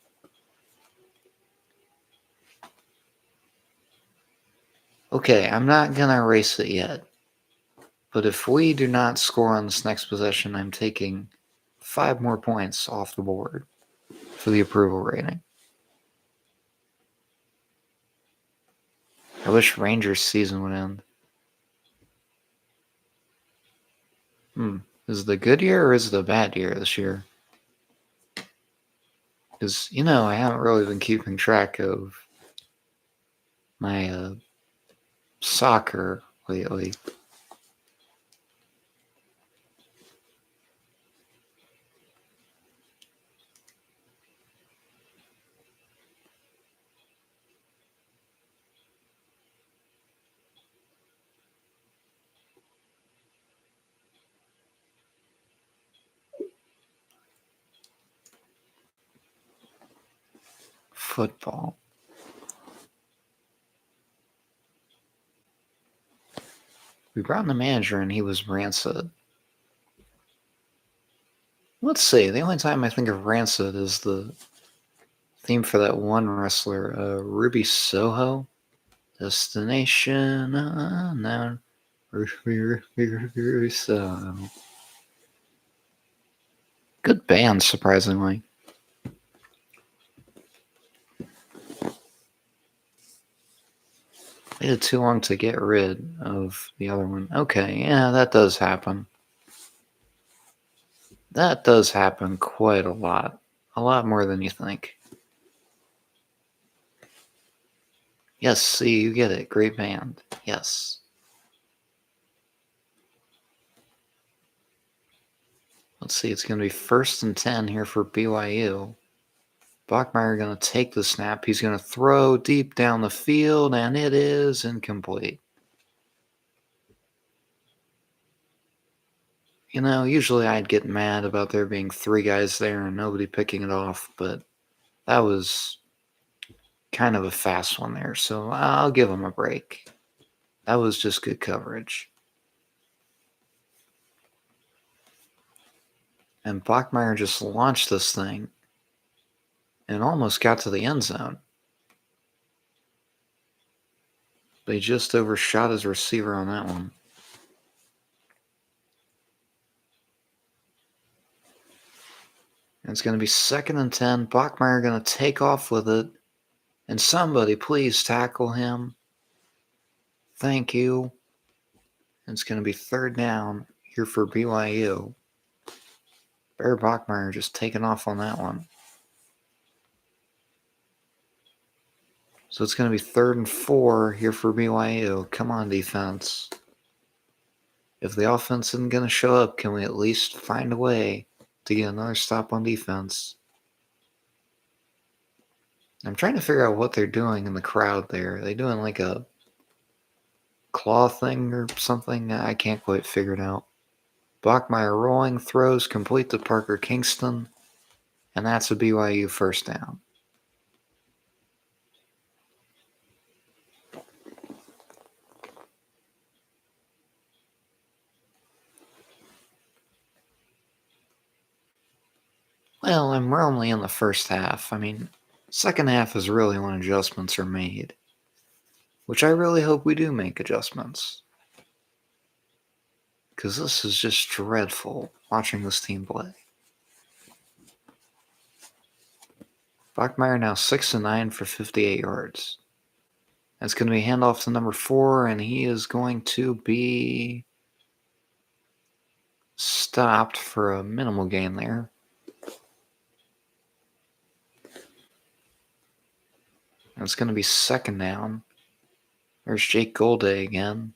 A: Okay, I'm not gonna erase it yet. But if we do not score on this next possession, I'm taking 5 more points off the board for the approval rating. I wish Rangers' season would end. Is it a good year or is it a bad year this year? Because, I haven't really been keeping track of my soccer lately. Football. We brought in the manager and he was rancid. Let's see. The only time I think of rancid is the theme for that one wrestler, Ruby Soho. Destination unknown. Ruby Soho. Good band, surprisingly. Waited too long to get rid of the other one. Okay, yeah, that does happen. That does happen quite a lot. A lot more than you think. Yes, see, you get it. Great band. Yes. Let's see, it's going to be 1st and 10 here for BYU. Bachmeier going to take the snap. He's going to throw deep down the field, and it is incomplete. You know, usually I'd get mad about there being 3 guys there and nobody picking it off, but that was kind of a fast one there, so I'll give him a break. That was just good coverage. And Bachmeier just launched this thing and almost got to the end zone. But he just overshot his receiver on that one. And it's going to be 2nd and 10. Bachmeier going to take off with it. And somebody please tackle him. Thank you. And it's going to be 3rd down here for BYU. Bear Bachmeier just taking off on that one. So it's going to be 3rd and 4 here for BYU. Come on, defense. If the offense isn't going to show up, can we at least find a way to get another stop on defense? I'm trying to figure out what they're doing in the crowd there. Are they doing like a claw thing or something? I can't quite figure it out. Bachmeier rolling, throws complete to Parker Kingston, and that's a BYU 1st down. Well, we're only in the first half. I mean, second half is really when adjustments are made, which I really hope we do make adjustments. Because this is just dreadful watching this team play. Bachmeier now 6 and 9 for 58 yards. That's going to be handoff to number 4, and he is going to be stopped for a minimal gain there. And it's going to be 2nd down. There's Jake Golday again.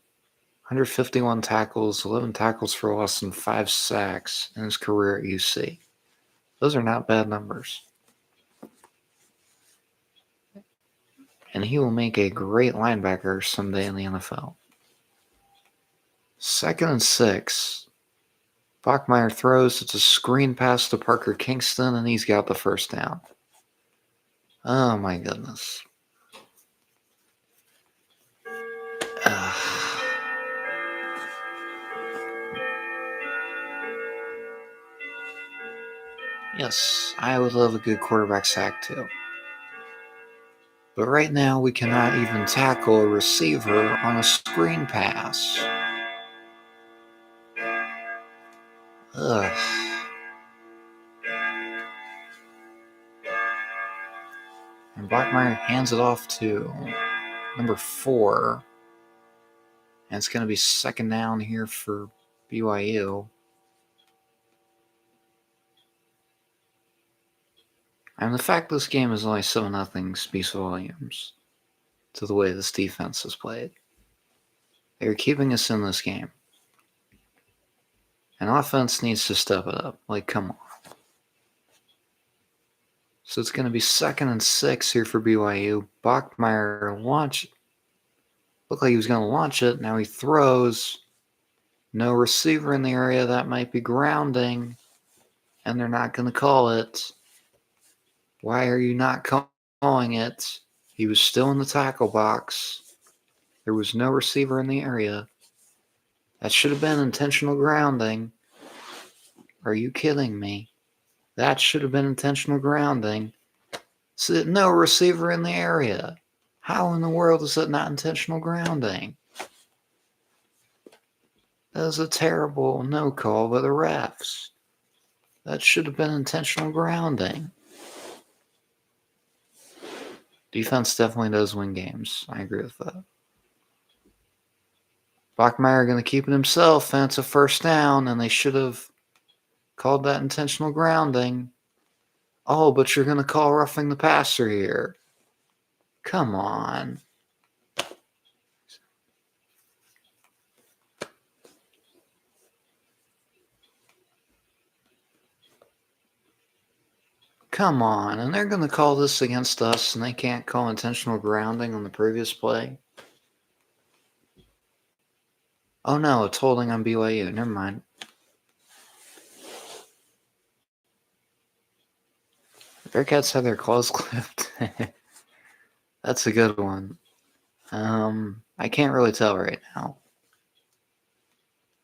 A: 151 tackles, 11 tackles for loss, and 5 sacks in his career at UC. Those are not bad numbers. And he will make a great linebacker someday in the NFL. 2nd and 6. Bachmeier throws. It's a screen pass to Parker Kingston, and he's got the 1st down. Oh, my goodness. Yes, I would love a good quarterback sack too. But right now, we cannot even tackle a receiver on a screen pass. Ugh. And Bachmeier hands it off to number 4. And it's going to be 2nd down here for BYU. And the fact this game is only 7-0 speaks volumes to the way this defense has played. They're keeping us in this game. And offense needs to step it up. Like, come on. So it's going to be 2nd and 6 here for BYU. Bachmeier looked like he was going to launch it. Now he throws. No receiver in the area. That might be grounding. And they're not going to call it. Why are you not calling it? He was still in the tackle box. There was no receiver in the area. That should have been intentional grounding. Are you kidding me? That should have been intentional grounding. No receiver in the area. How in the world is that not intentional grounding? That is a terrible no call by the refs. That should have been intentional grounding. Defense definitely does win games. I agree with that. Bachmeier going to keep it himself, and it's a first down, and they should have called that intentional grounding. Oh, but you're going to call roughing the passer here. Come on. Come on. And they're going to call this against us, and they can't call intentional grounding on the previous play. Oh, no, it's holding on BYU. Never mind. The Bearcats have their claws clipped. That's a good one. I can't really tell right now.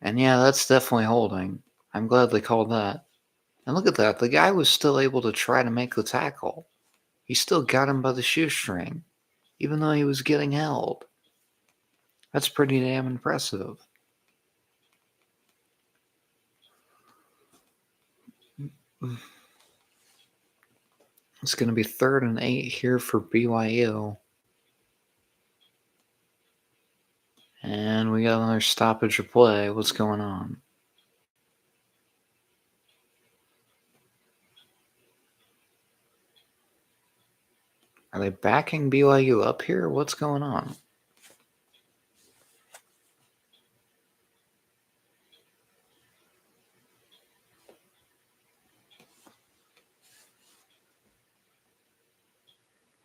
A: And yeah, that's definitely holding. I'm glad they called that. And look at that. The guy was still able to try to make the tackle. He still got him by the shoestring, even though he was getting held. That's pretty damn impressive. It's going to be 3rd and 8 here for BYU. And we got another stoppage of play. What's going on? Are they backing BYU up here? What's going on?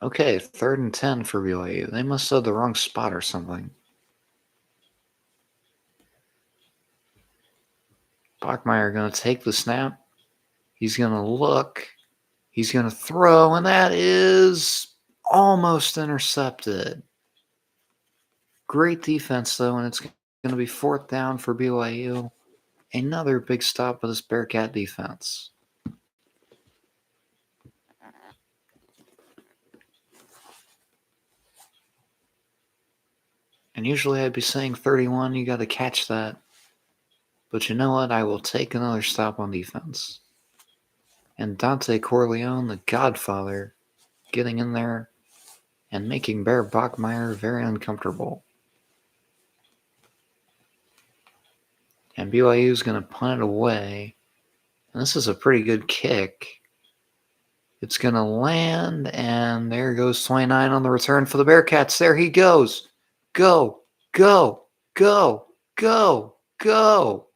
A: Okay, 3rd and 10 for BYU. They must have the wrong spot or something. Bachmeier going to take the snap. He's going to look. He's going to throw, and that is almost intercepted. Great defense, though, and it's going to be 4th down for BYU. Another big stop by this Bearcat defense. And usually I'd be saying 31, you got to catch that. But you know what? I will take another stop on defense. And Dante Corleone, the godfather, getting in there and making Bear Bachmeier very uncomfortable. And BYU is going to punt it away. And this is a pretty good kick. It's going to land, and there goes 29 on the return for the Bearcats. There he goes. Go, go, go, go, go.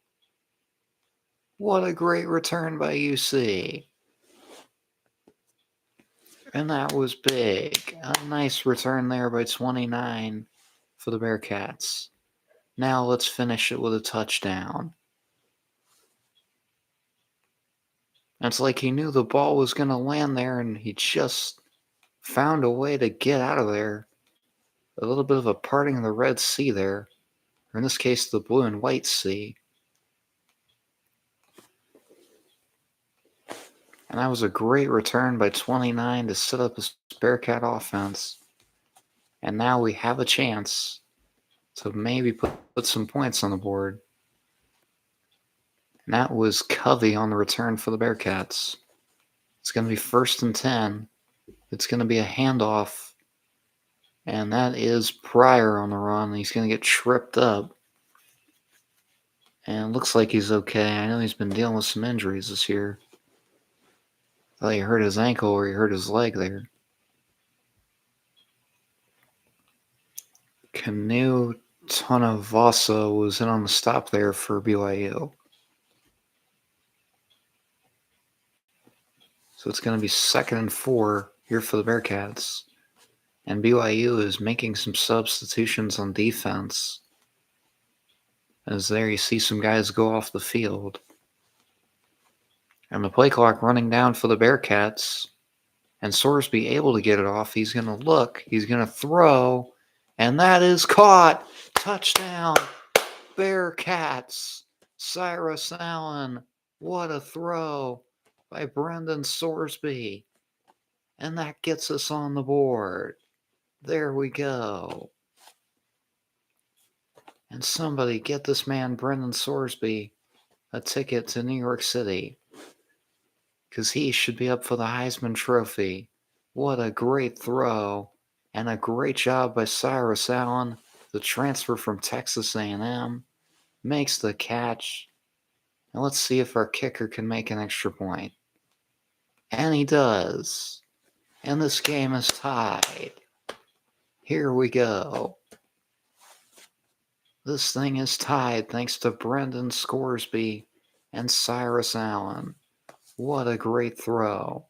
A: What a great return by UC. And that was big. A nice return there by 29 for the Bearcats. Now let's finish it with a touchdown. It's like he knew the ball was going to land there, and he just found a way to get out of there. A little bit of a parting of the Red Sea there. Or in this case, the Blue and White Sea. And that was a great return by 29 to set up this Bearcat offense. And now we have a chance to maybe put some points on the board. And that was Covey on the return for the Bearcats. It's going to be 1st and 10. It's going to be a handoff. And that is Pryor on the run. He's going to get tripped up. And it looks like he's okay. I know he's been dealing with some injuries this year. I thought he hurt his ankle or he hurt his leg there. Canoe Tonavasa was in on the stop there for BYU. So it's going to be 2nd and 4 here for the Bearcats. And BYU is making some substitutions on defense. As there you see some guys go off the field. And the play clock running down for the Bearcats. And Sorsby able to get it off. He's going to look. He's going to throw. And that is caught. Touchdown. Bearcats. Cyrus Allen. What a throw by Brendan Sorsby. And that gets us on the board. There we go. And somebody get this man, Brendan Sorsby, a ticket to New York City. Because he should be up for the Heisman Trophy. What a great throw. And a great job by Cyrus Allen, the transfer from Texas A&M. Makes the catch. And let's see if our kicker can make an extra point. And he does. And this game is tied. Here we go. This thing is tied thanks to Brendan Scoresby and Cyrus Allen. What a great throw.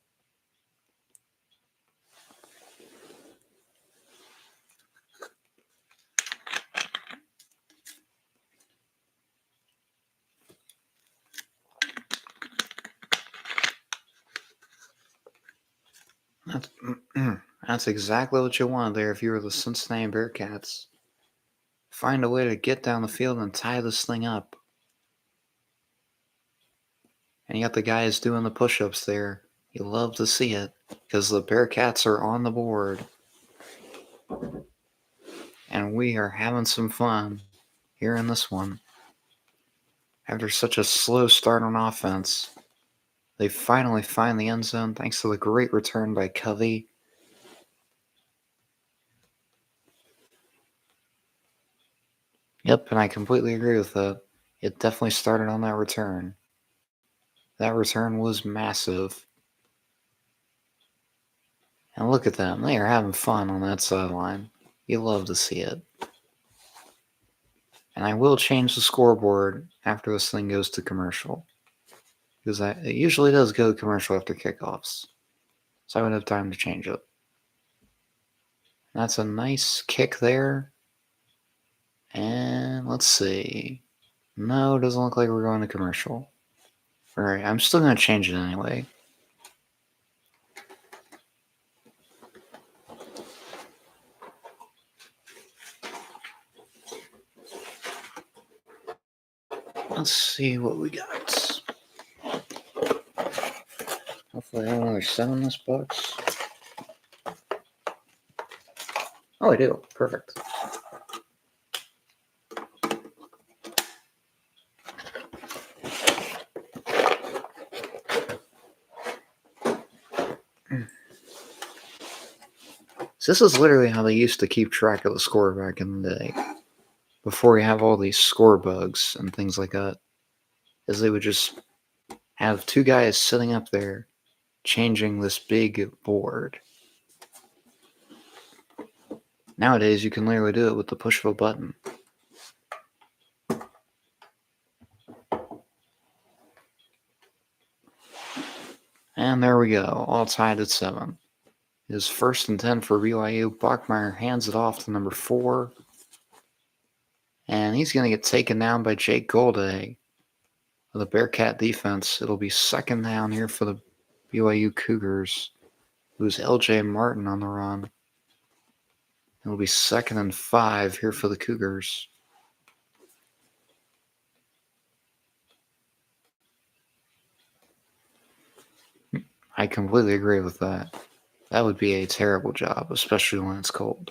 A: That's exactly what you wanted there if you were the Cincinnati Bearcats. Find a way to get down the field and tie this thing up. And you got the guys doing the push-ups there. You love to see it because the Bearcats are on the board. And we are having some fun here in this one. After such a slow start on offense, they finally find the end zone thanks to the great return by Covey. Yep, and I completely agree with that. It definitely started on that return. That return was massive. And look at them. They are having fun on that sideline. You love to see it. And I will change the scoreboard after this thing goes to commercial. Because it usually does go to commercial after kickoffs. So I would have time to change it. That's a nice kick there. And let's see. No, it doesn't look like we're going to commercial. Alright, I'm still going to change it anyway. Let's see what we got. Hopefully I have another 7 this box. Oh, I do. Perfect. So this is literally how they used to keep track of the score back in the day. Before you have all these score bugs and things like that. Is they would just have 2 guys sitting up there changing this big board. Nowadays, you can literally do it with the push of a button. And there we go, all tied at 7. It is 1st and 10 for BYU. Bachmeier hands it off to number 4. And he's going to get taken down by Jake Golday of the Bearcat defense. It'll be 2nd down here for the BYU Cougars. Who's LJ Martin on the run. It'll be 2nd and 5 here for the Cougars. I completely agree with that. That would be a terrible job, especially when it's cold.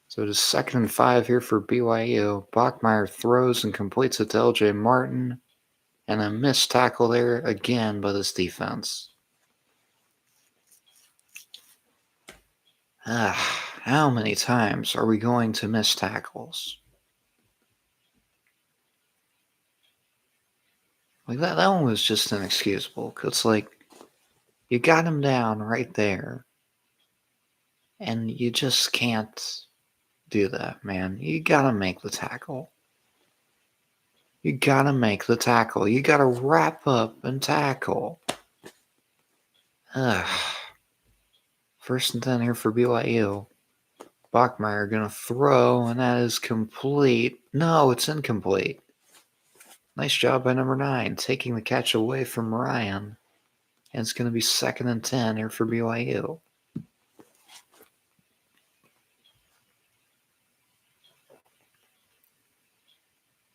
A: So it is 2nd and 5 here for BYU. Bachmeier throws and completes it to LJ Martin. And a missed tackle there again by this defense. How many times are we going to miss tackles? Like that one was just inexcusable. It's like you got him down right there. And you just can't do that, man. You gotta make the tackle. You gotta make the tackle. You gotta wrap up and tackle. 1st and 10 here for BYU. Bachmeier gonna throw, and that is complete. No, it's incomplete. Nice job by number 9, taking the catch away from Ryan. And it's gonna be 2nd and 10 here for BYU.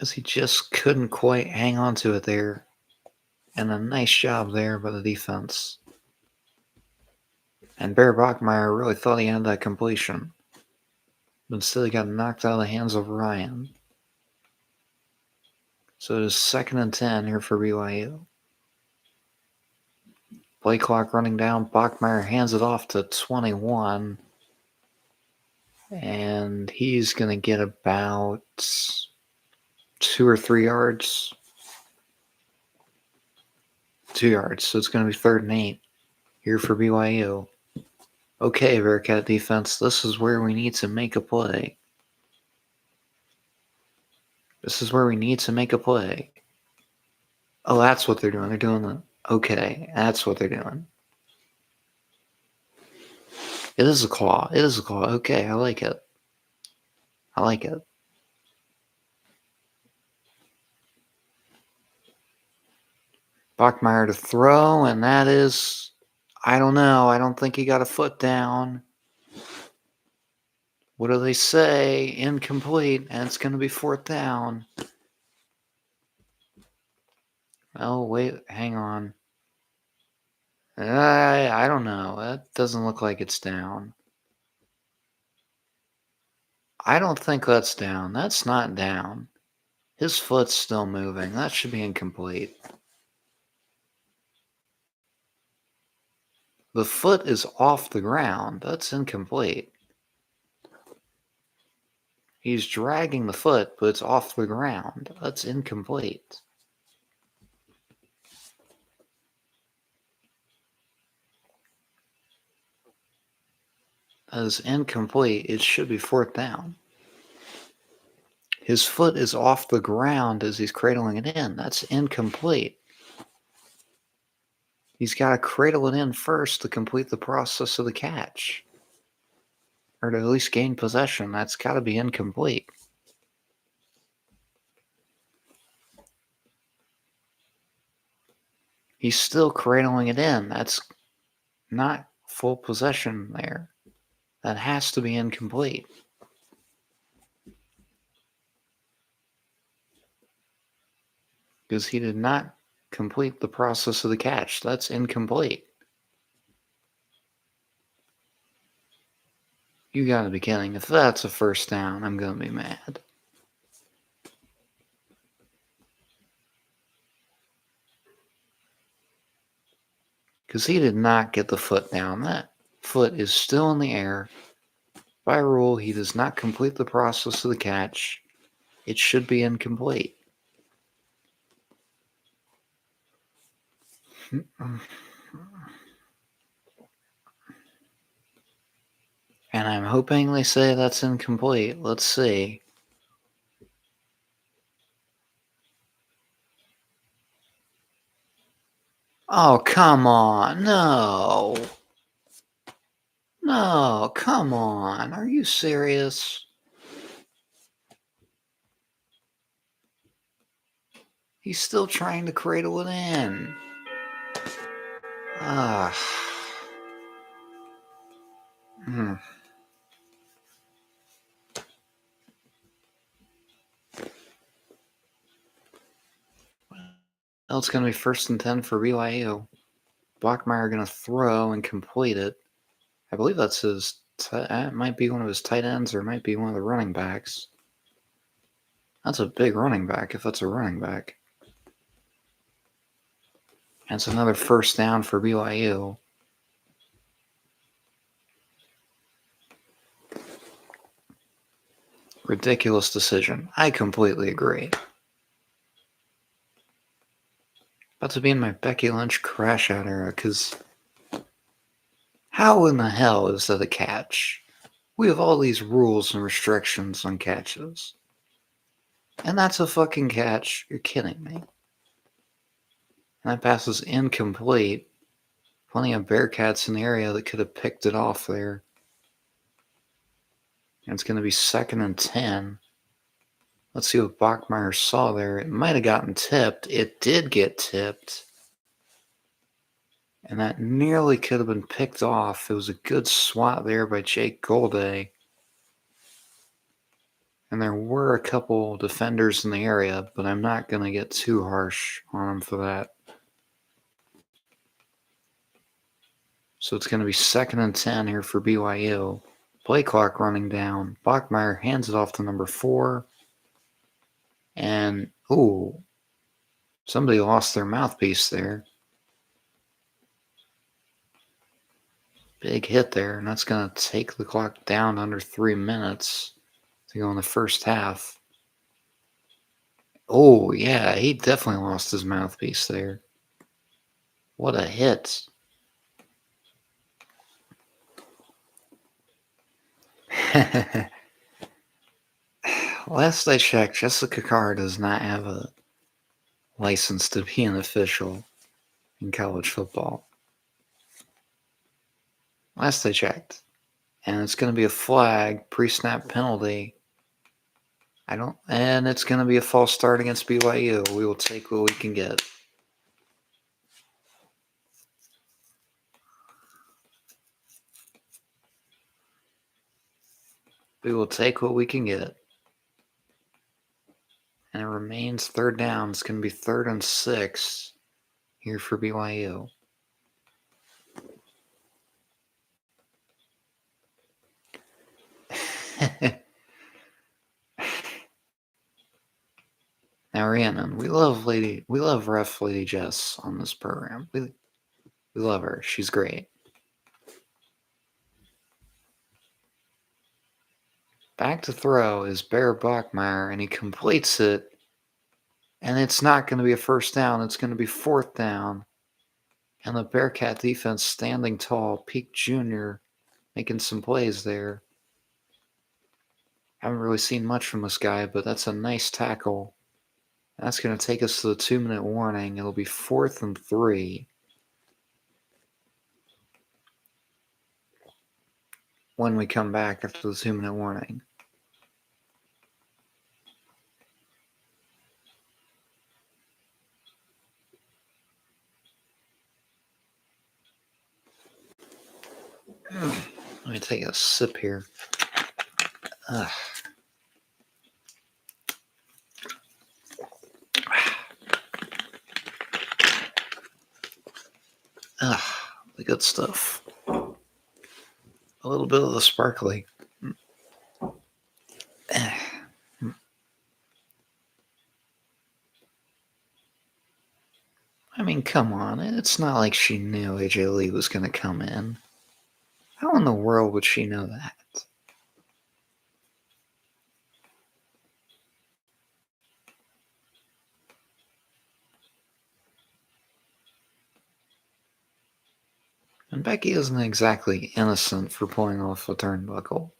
A: As he just couldn't quite hang on to it there. And a nice job there by the defense. And Bear Bachmeyer really thought he had that completion. But instead he got knocked out of the hands of Ryan. So it is 2nd and 10 here for BYU. Play clock running down. Bachmeyer hands it off to 21. And he's going to get about 2 or 3 yards. 2 yards. So it's going to be 3rd and 8 here for BYU. Okay, Bearcat defense, this is where we need to make a play. This is where we need to make a play. Oh, that's what they're doing. They're doing the... Okay, that's what they're doing. It is a claw. It is a claw. Okay, I like it. I like it. Bachmeyer to throw, and that is... I don't know. I don't think he got a foot down. What do they say? Incomplete, and it's going to be 4th down. Oh, wait, hang on. I don't know. That doesn't look like it's down. I don't think that's down. That's not down. His foot's still moving. That should be incomplete. The foot is off the ground. That's incomplete. He's dragging the foot, but it's off the ground. That's incomplete. That is incomplete. It should be 4th down. His foot is off the ground as he's cradling it in. That's incomplete. He's got to cradle it in first to complete the process of the catch. Or to at least gain possession. That's got to be incomplete. He's still cradling it in. That's not full possession there. That has to be incomplete. Because he did not complete the process of the catch. That's incomplete. You gotta be kidding. If that's a 1st down, I'm gonna be mad. Because he did not get the foot down. That foot is still in the air. By rule, he does not complete the process of the catch. It should be incomplete. And I'm hoping they say that's incomplete. Let's see. Oh, come on. No. No, come on. Are you serious? He's still trying to cradle it in. Ah. Well, it's going to be 1st and 10 for BYU. Bachmeyer going to throw and complete it. I believe that's his... It might be one of his tight ends or it might be one of the running backs. That's a big running back if that's a running back. And it's another 1st down for BYU. Ridiculous decision. I completely agree. About to be in my Becky Lynch crash out era, because how in the hell is that a catch? We have all these rules and restrictions on catches. And that's a fucking catch. You're kidding me. And that pass is incomplete. Plenty of Bearcats in the area that could have picked it off there. And it's going to be 2nd and 10. Let's see what Bachmeyer saw there. It might have gotten tipped. It did get tipped. And that nearly could have been picked off. It was a good swat there by Jake Golday. And there were a couple defenders in the area, but I'm not going to get too harsh on them for that. So it's going to be 2nd and 10 here for BYU. Play clock running down. Bachmeyer hands it off to number 4. And, somebody lost their mouthpiece there. Big hit there, and that's going to take the clock down under 3 minutes to go in the first half. Oh, yeah, he definitely lost his mouthpiece there. What a hit. Last I checked, Jessica Carr does not have a license to be an official in college football. Last I checked. And it's going to be a flag, pre-snap penalty. And it's going to be a false start against BYU. We will take what we can get. We will take what we can get. And it remains 3rd down. It's going to be 3rd and 6 here for BYU. Now, Rhiannon, we love Ref Lady Jess on this program. We love her. She's great. Back to throw is Bear Bachmeyer, and he completes it. And it's not going to be a first down. It's going to be 4th down. And the Bearcat defense standing tall. Peak Jr. making some plays there. Haven't really seen much from this guy, but that's a nice tackle. That's going to take us to the 2-minute warning. It'll be 4th and 3. When we come back after the 2-minute warning. Let me take a sip here. Ugh. The good stuff. A little bit of the sparkly. I mean, come on. It's not like she knew AJ Lee was going to come in. How in the world would she know that? And Becky isn't exactly innocent for pulling off a turnbuckle.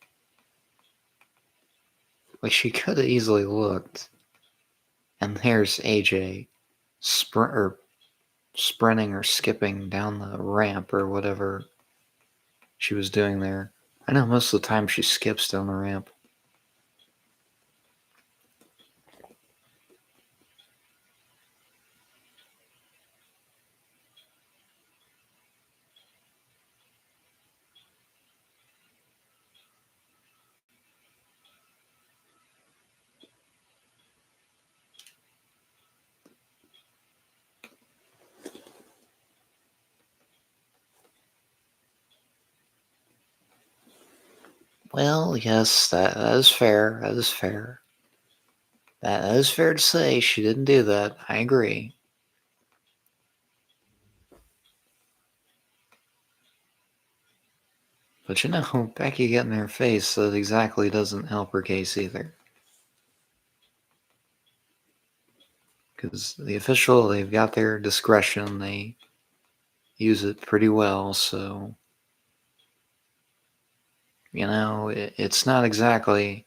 A: Like, she could have easily looked. And there's AJ sprinting or skipping down the ramp or whatever she was doing there. I know most of the time she skips down the ramp. Well, yes, that is fair. That is fair. That is fair to say. She didn't do that. I agree. But Becky getting in her face, that exactly doesn't help her case either. Because the official, they've got their discretion. They use it pretty well, so it's not exactly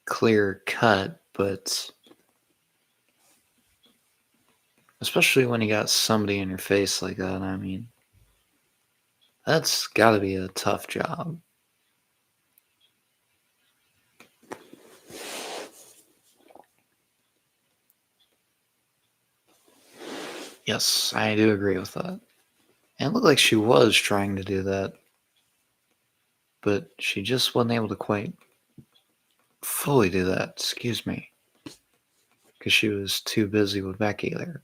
A: clear cut, but especially when you got somebody in your face like that, I mean, that's got to be a tough job. Yes, I do agree with that. And it looked like she was trying to do that, but she just wasn't able to quite fully do that, excuse me, because she was too busy with Becky there.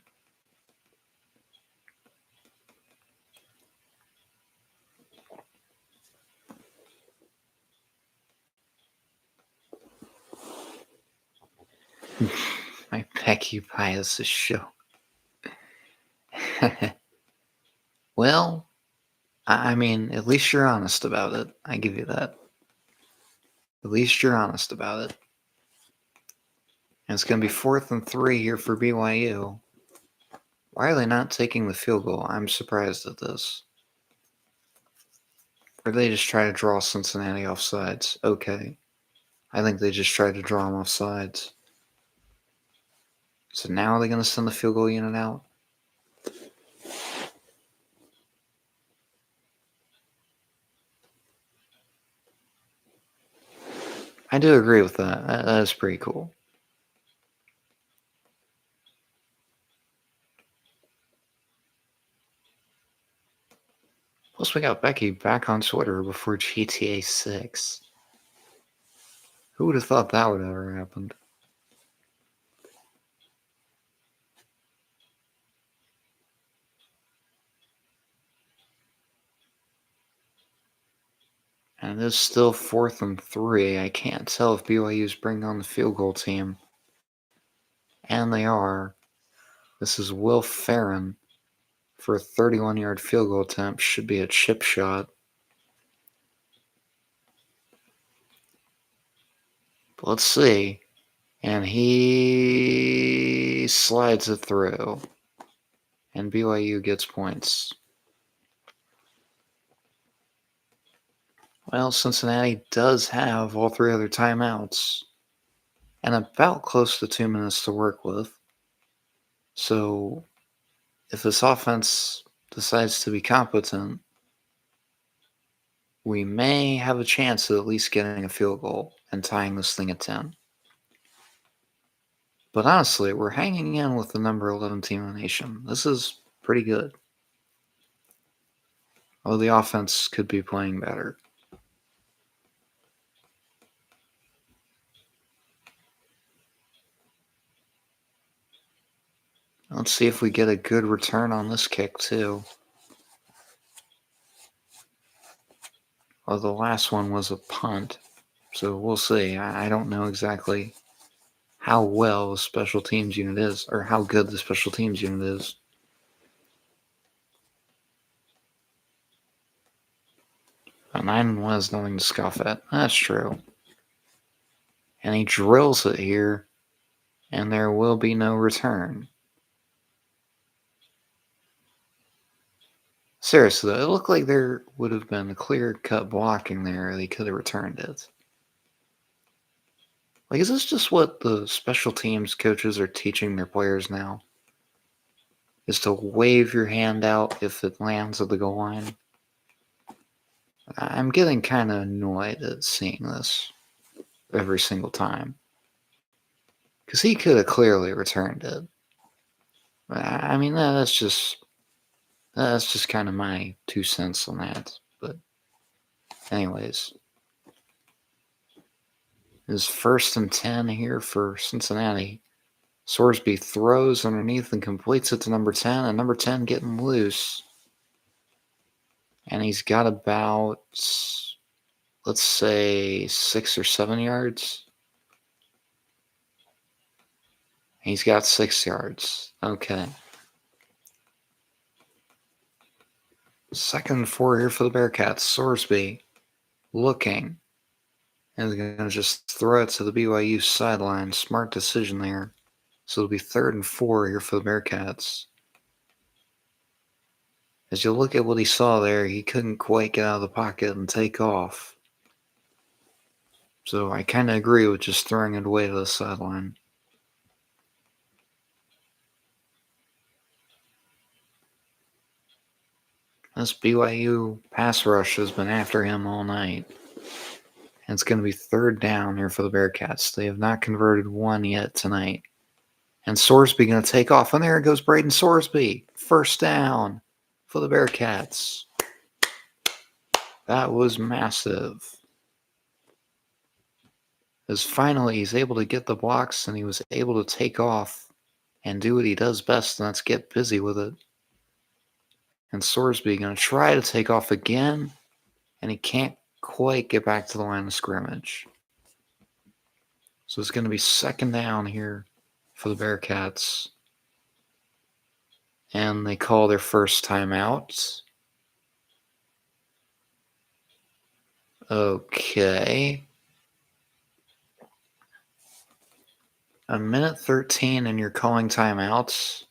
A: My Becky bias is show. Well, I mean, at least you're honest about it. I give you that. At least you're honest about it. And it's going to be 4th and 3 here for BYU. Why are they not taking the field goal? I'm surprised at this. Or they just try to draw Cincinnati off sides. Okay. I think they just tried to draw them off sides. So now are they going to send the field goal unit out? I do agree with that. That is pretty cool. Plus, we got Becky back on Twitter before GTA 6. Who would have thought that would ever happen? And it is still 4th and 3. I can't tell if BYU's bringing on the field goal team. And they are. This is Will Farron for a 31-yard field goal attempt. Should be a chip shot. But let's see. And he slides it through. And BYU gets points. Well, Cincinnati does have all 3 other timeouts. And about close to 2 minutes to work with. So, if this offense decides to be competent, we may have a chance of at least getting a field goal and tying this thing at 10. But honestly, we're hanging in with the number 11 team in the nation. This is pretty good. Although the offense could be playing better. Let's see if we get a good return on this kick, too. Well, the last one was a punt, so we'll see. I don't know exactly how well the special teams unit is, or how good the special teams unit is. A 9-1 is nothing to scoff at. That's true. And he drills it here, and there will be no return. Seriously, though, it looked like there would have been a clear-cut blocking there. They could have returned it. Like, is this just what the special teams coaches are teaching their players now? Is to wave your hand out if it lands at the goal line? I'm getting kind of annoyed at seeing this every single time. Because he could have clearly returned it. I mean, that's just kind of my 2 cents on that. But anyways, it's 1st and 10 here for Cincinnati. Sorsby throws underneath and completes it to number 10, and number 10 getting loose. And he's got about, let's say, 6 or 7 yards. He's got 6 yards. Okay. 2nd and 4 here for the Bearcats. Sorsby looking. And they're going to just throw it to the BYU sideline. Smart decision there. So it'll be 3rd and 4 here for the Bearcats. As you look at what he saw there, he couldn't quite get out of the pocket and take off. So I kind of agree with just throwing it away to the sideline. This BYU pass rush has been after him all night. And it's going to be 3rd down here for the Bearcats. They have not converted one yet tonight. And Sorsby going to take off. And there goes Braden Sorsby. 1st down for the Bearcats. That was massive. As finally he's able to get the blocks and he was able to take off and do what he does best, and that's get busy with it. And Sorsby going to try to take off again, and he can't quite get back to the line of scrimmage. So it's going to be 2nd down here for the Bearcats. And they call their first timeout. Okay. 1:13 and you're calling timeouts.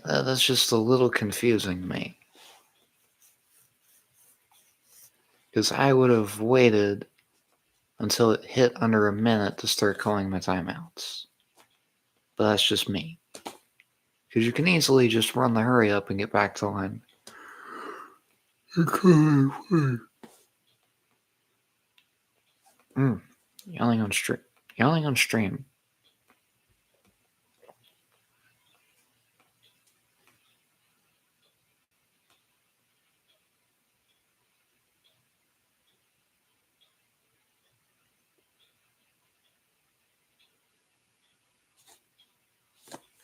A: That's just a little confusing to me. Because I would have waited until it hit under a minute to start calling my timeouts. But that's just me. Because you can easily just run the hurry up and get back to line. Yelling on stream.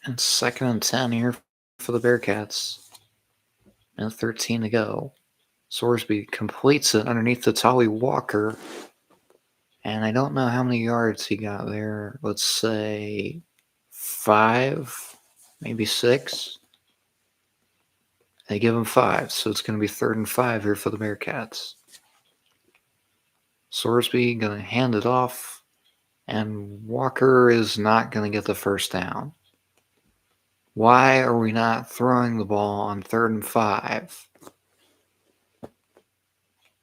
A: And 2nd and 10 here for the Bearcats. 1:13 to go. Sorsby completes it underneath the Tolly Walker. And I don't know how many yards he got there. Let's say 5, maybe 6. They give him 5, so it's going to be 3rd and 5 here for the Bearcats. Sorsby going to hand it off, and Walker is not going to get the first down. Why are we not throwing the ball on 3rd and 5?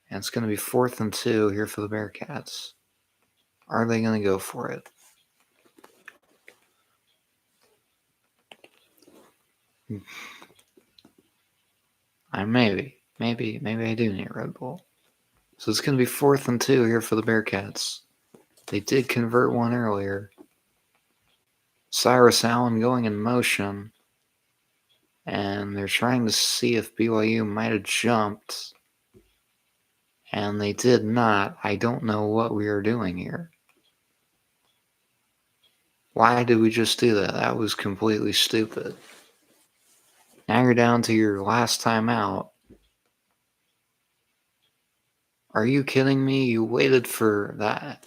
A: And it's going to be 4th and 2 here for the Bearcats. Are they going to go for it? Maybe I do need a Red Bull. So it's going to be 4th and 2 here for the Bearcats. They did convert one earlier. Cyrus Allen going in motion. And they're trying to see if BYU might have jumped. And they did not. I don't know what we are doing here. Why did we just do that? That was completely stupid. Now you're down to your last time out. Are you kidding me? You waited for that.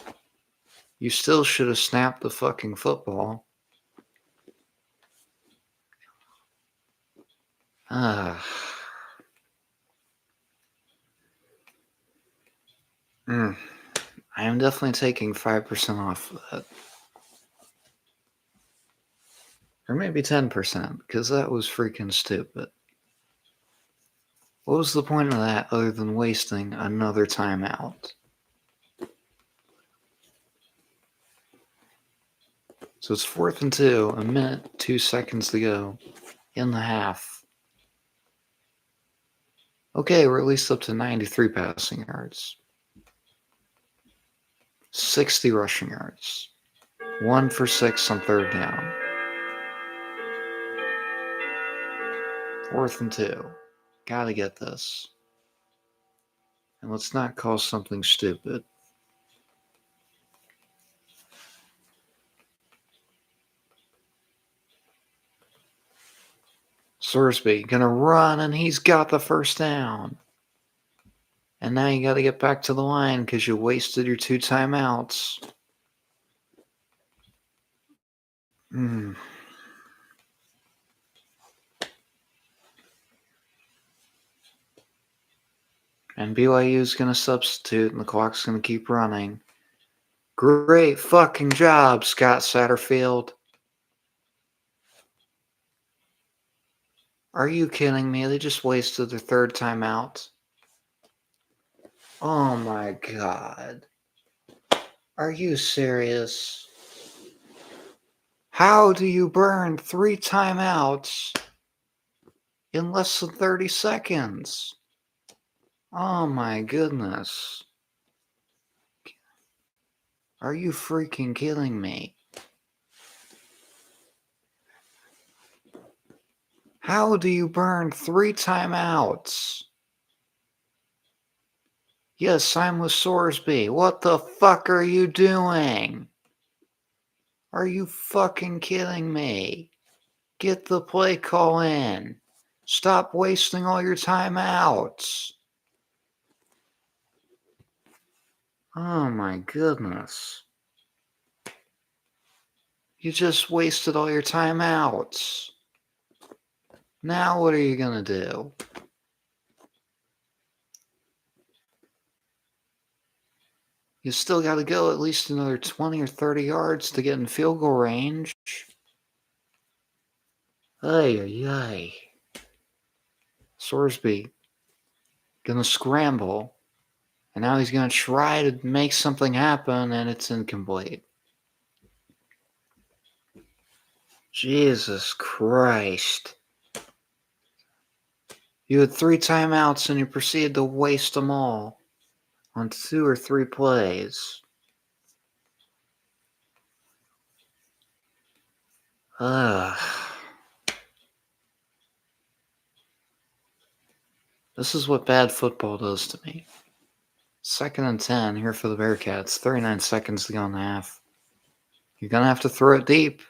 A: You still should have snapped the fucking football. I am definitely taking 5% off of that. Or maybe 10%, because that was freaking stupid. What was the point of that other than wasting another timeout? So it's 4th and 2, 1 minute, 2 seconds to go in the half. Okay, we're at least up to 93 passing yards. 60 rushing yards. 1 for 6 on 3rd down. 4th and 2. Gotta get this. And let's not call something stupid. Sorsby gonna run, and he's got the first down. And now you gotta get back to the line because you wasted your 2 timeouts. And BYU's gonna substitute, and the clock's gonna keep running. Great fucking job, Scott Satterfield. Are you kidding me? They just wasted their 3rd timeout. Oh my god. Are you serious? How do you burn 3 timeouts in less than 30 seconds? Oh my goodness. Are you freaking kidding me? How do you burn 3 timeouts? Yes, I'm with Sorsby. What the fuck are you doing? Are you fucking kidding me? Get the play call in. Stop wasting all your timeouts. Oh my goodness. You just wasted all your timeouts. Now what are you going to do? You still got to go at least another 20 or 30 yards to get in field goal range. Ay, ay, ay. Sorsby going to scramble. And now he's going to try to make something happen, and it's incomplete. Jesus Christ. You had 3 timeouts, and you proceeded to waste them all on 2 or 3 plays. Ugh. This is what bad football does to me. 2nd and 10 here for the Bearcats. 39 seconds to go in the half. You're going to have to throw it deep.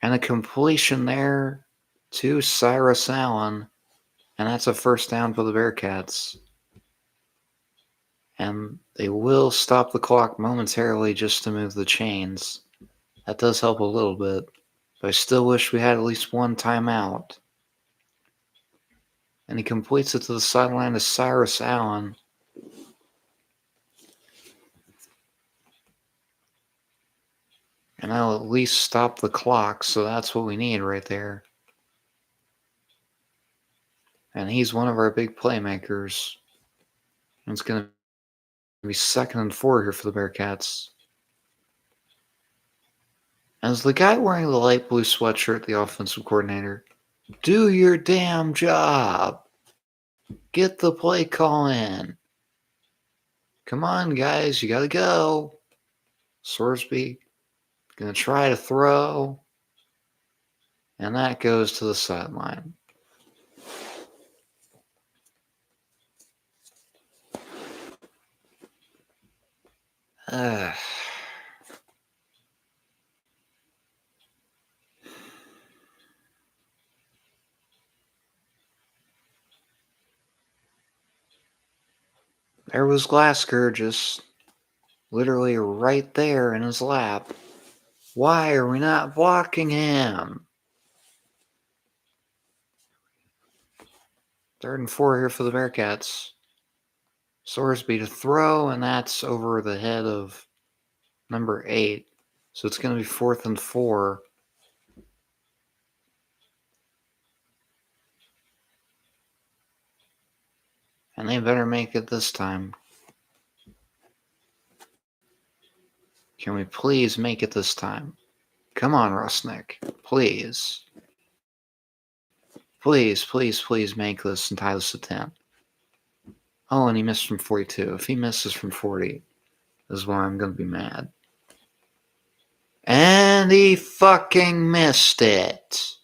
A: And a completion there to Cyrus Allen. And that's a first down for the Bearcats. And they will stop the clock momentarily just to move the chains. That does help a little bit. But I still wish we had at least one timeout. And he completes it to the sideline to Cyrus Allen. And I'll at least stop the clock, so that's what we need right there. And he's one of our big playmakers. And it's going to be 2nd and 4 here for the Bearcats. As the guy wearing the light blue sweatshirt, the offensive coordinator, do your damn job. Get the play call in. Come on, guys, you got to go. Sorsby going to try to throw. And that goes to the sideline. There was Glasgow just literally right there in his lap. Why are we not blocking him? 3rd and 4 here for the Bearcats. Sorsby to throw, and that's over the head of number 8. So it's going to be 4th and 4. And they better make it this time. Can we please make it this time? Come on, Rusnick. Please. Please, please, please make this and tie this to 10. Oh, and he missed from 42. If he misses from 40, this is why I'm going to be mad. And he fucking missed it.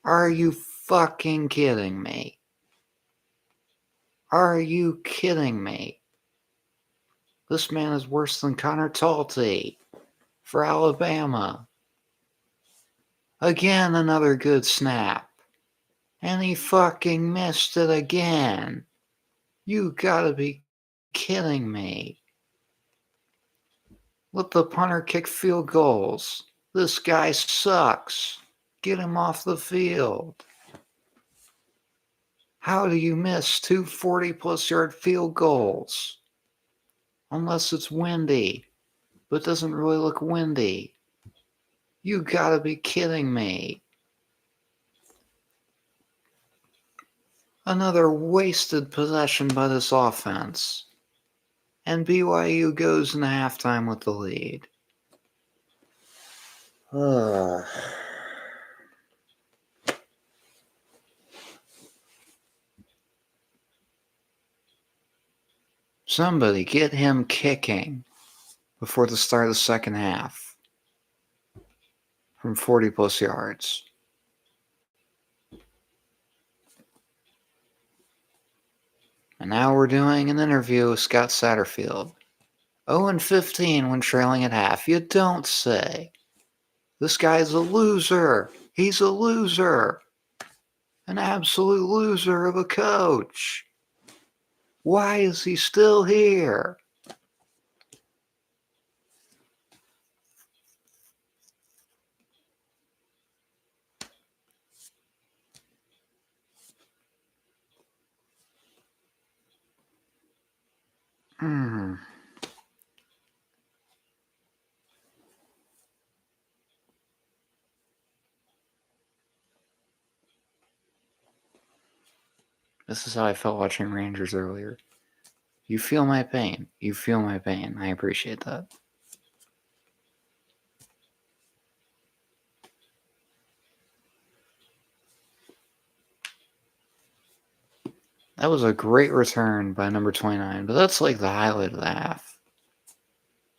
A: Are you fucking kidding me? Are you kidding me? This man is worse than Connor Talty for Alabama. Again, another good snap. And he fucking missed it again. You gotta be kidding me. Let the punter kick field goals. This guy sucks. Get him off the field. How do you miss 2 40-plus yard field goals? Unless it's windy, but it doesn't really look windy. You gotta be kidding me. Another wasted possession by this offense. And BYU goes into halftime with the lead. Somebody get him kicking before the start of the second half from 40-plus yards. And now we're doing an interview with Scott Satterfield. 0-15 when trailing at half. You don't say. This guy's a loser. He's a loser. An absolute loser of a coach. Why is he still here? This is how I felt watching Rangers earlier. You feel my pain. You feel my pain. I appreciate that. That was a great return by number 29, but that's like the highlight of the half.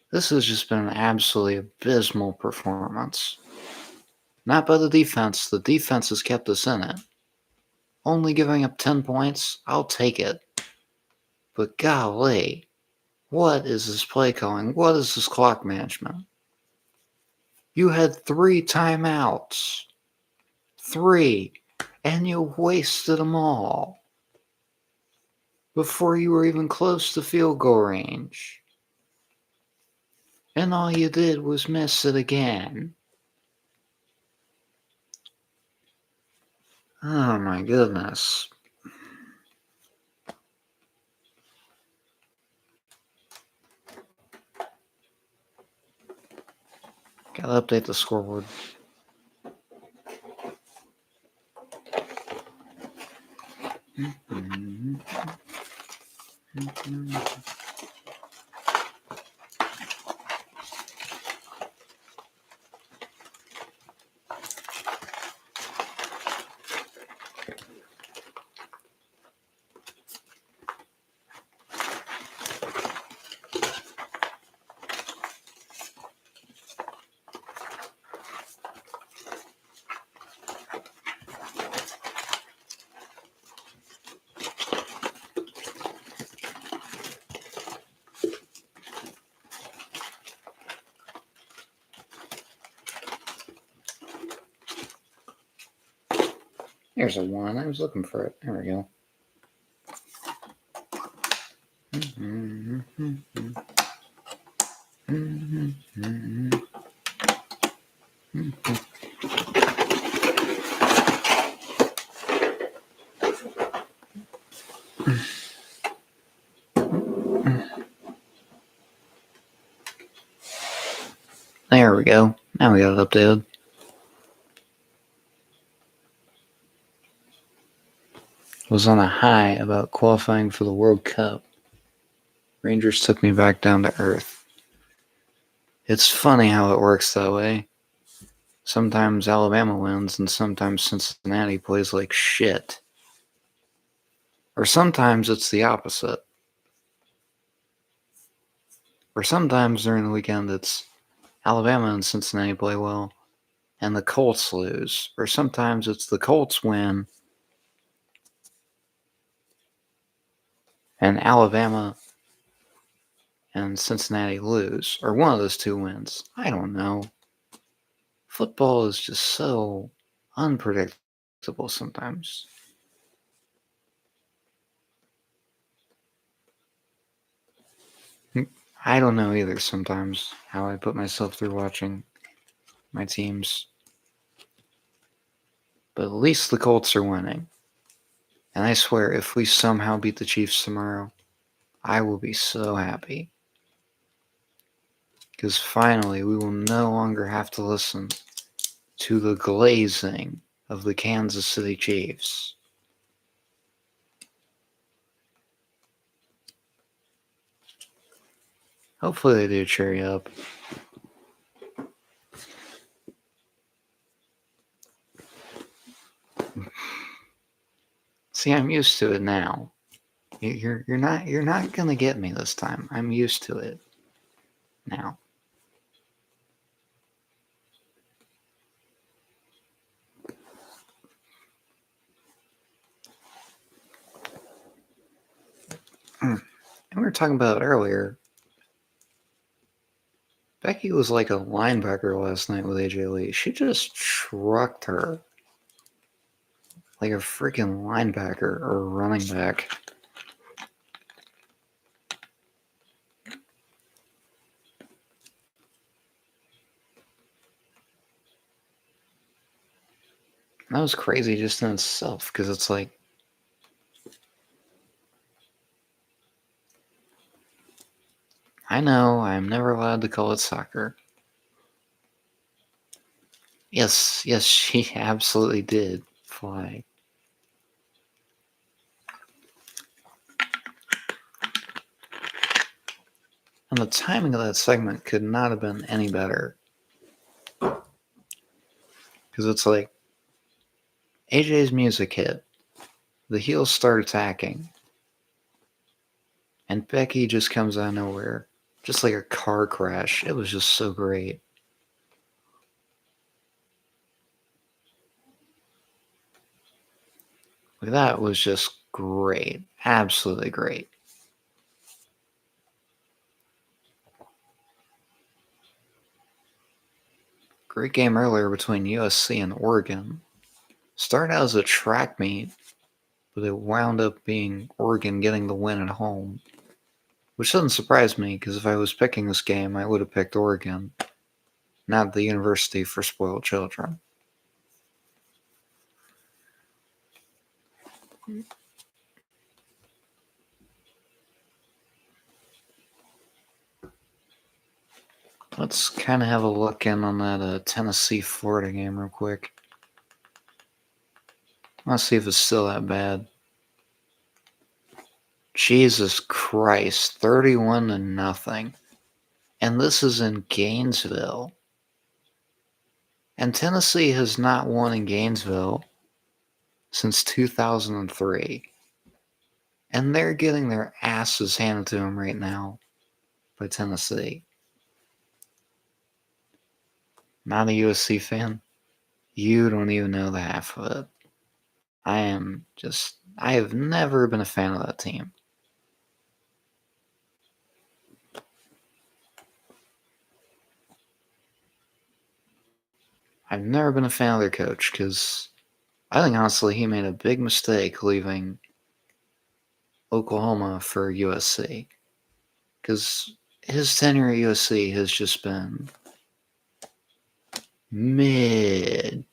A: This has just been an absolutely abysmal performance. Not by the defense. The defense has kept us in it. Only giving up 10 points, I'll take it. But golly, what is this play calling? What is this clock management? You had 3 timeouts. 3. And you wasted them all before you were even close to field goal range. And all you did was miss it again. Oh my goodness. Gotta update the scoreboard. There's a 1. I was looking for it. There we go. There we go. Now we got it updated. Was on a high about qualifying for the World Cup. Rangers took me back down to earth. It's funny how it works that way. Sometimes Alabama wins and sometimes Cincinnati plays like shit. Or sometimes it's the opposite. Or sometimes during the weekend it's Alabama and Cincinnati play well and the Colts lose. Or sometimes it's the Colts win and Alabama and Cincinnati lose. Or one of those 2 wins. I don't know. Football is just so unpredictable sometimes. I don't know either sometimes how I put myself through watching my teams. But at least the Colts are winning. And I swear, if we somehow beat the Chiefs tomorrow, I will be so happy. Because finally, we will no longer have to listen to the glazing of the Kansas City Chiefs. Hopefully they do cheer you up. See, I'm used to it now. You're not gonna get me this time. I'm used to it now. And we were talking about it earlier. Becky was like a linebacker last night with AJ Lee. She just trucked her like a freaking linebacker or a running back. That was crazy just in itself because it's like I know, I'm never allowed to call it soccer. Yes, yes, she absolutely did fly. And the timing of that segment could not have been any better. Because it's like, AJ's music hit, the heels start attacking, and Becky just comes out of nowhere. Just like a car crash. It was just so great. Like, that was just great. Absolutely great. Great game earlier between USC and Oregon. Started out as a track meet, but it wound up being Oregon getting the win at home. Which doesn't surprise me, because if I was picking this game, I would have picked Oregon, not the University for Spoiled Children. Let's kind of have a look in on that Tennessee-Florida game real quick. Let's see if it's still that bad. Jesus Christ, 31-0. And this is in Gainesville. And Tennessee has not won in Gainesville since 2003. And they're getting their asses handed to them right now by Tennessee. Not a USC fan? You don't even know the half of it. I have never been a fan of that team. I've never been a fan of their coach because I think honestly he made a big mistake leaving Oklahoma for USC. Because his tenure at USC has just been mid.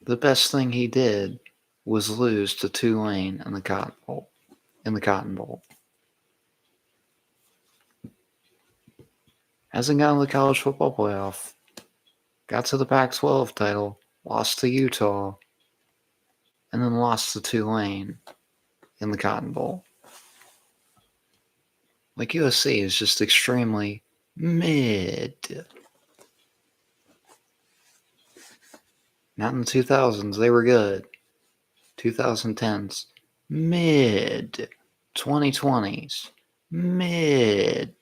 A: The best thing he did was lose to Tulane in the Cotton Bowl. Hasn't gotten to the college football playoff. Got to the Pac-12 title, lost to Utah, and then lost to Tulane in the Cotton Bowl. Like, USC is just extremely mid. Not in the 2000s, they were good. 2010s, mid. 2020s, mid.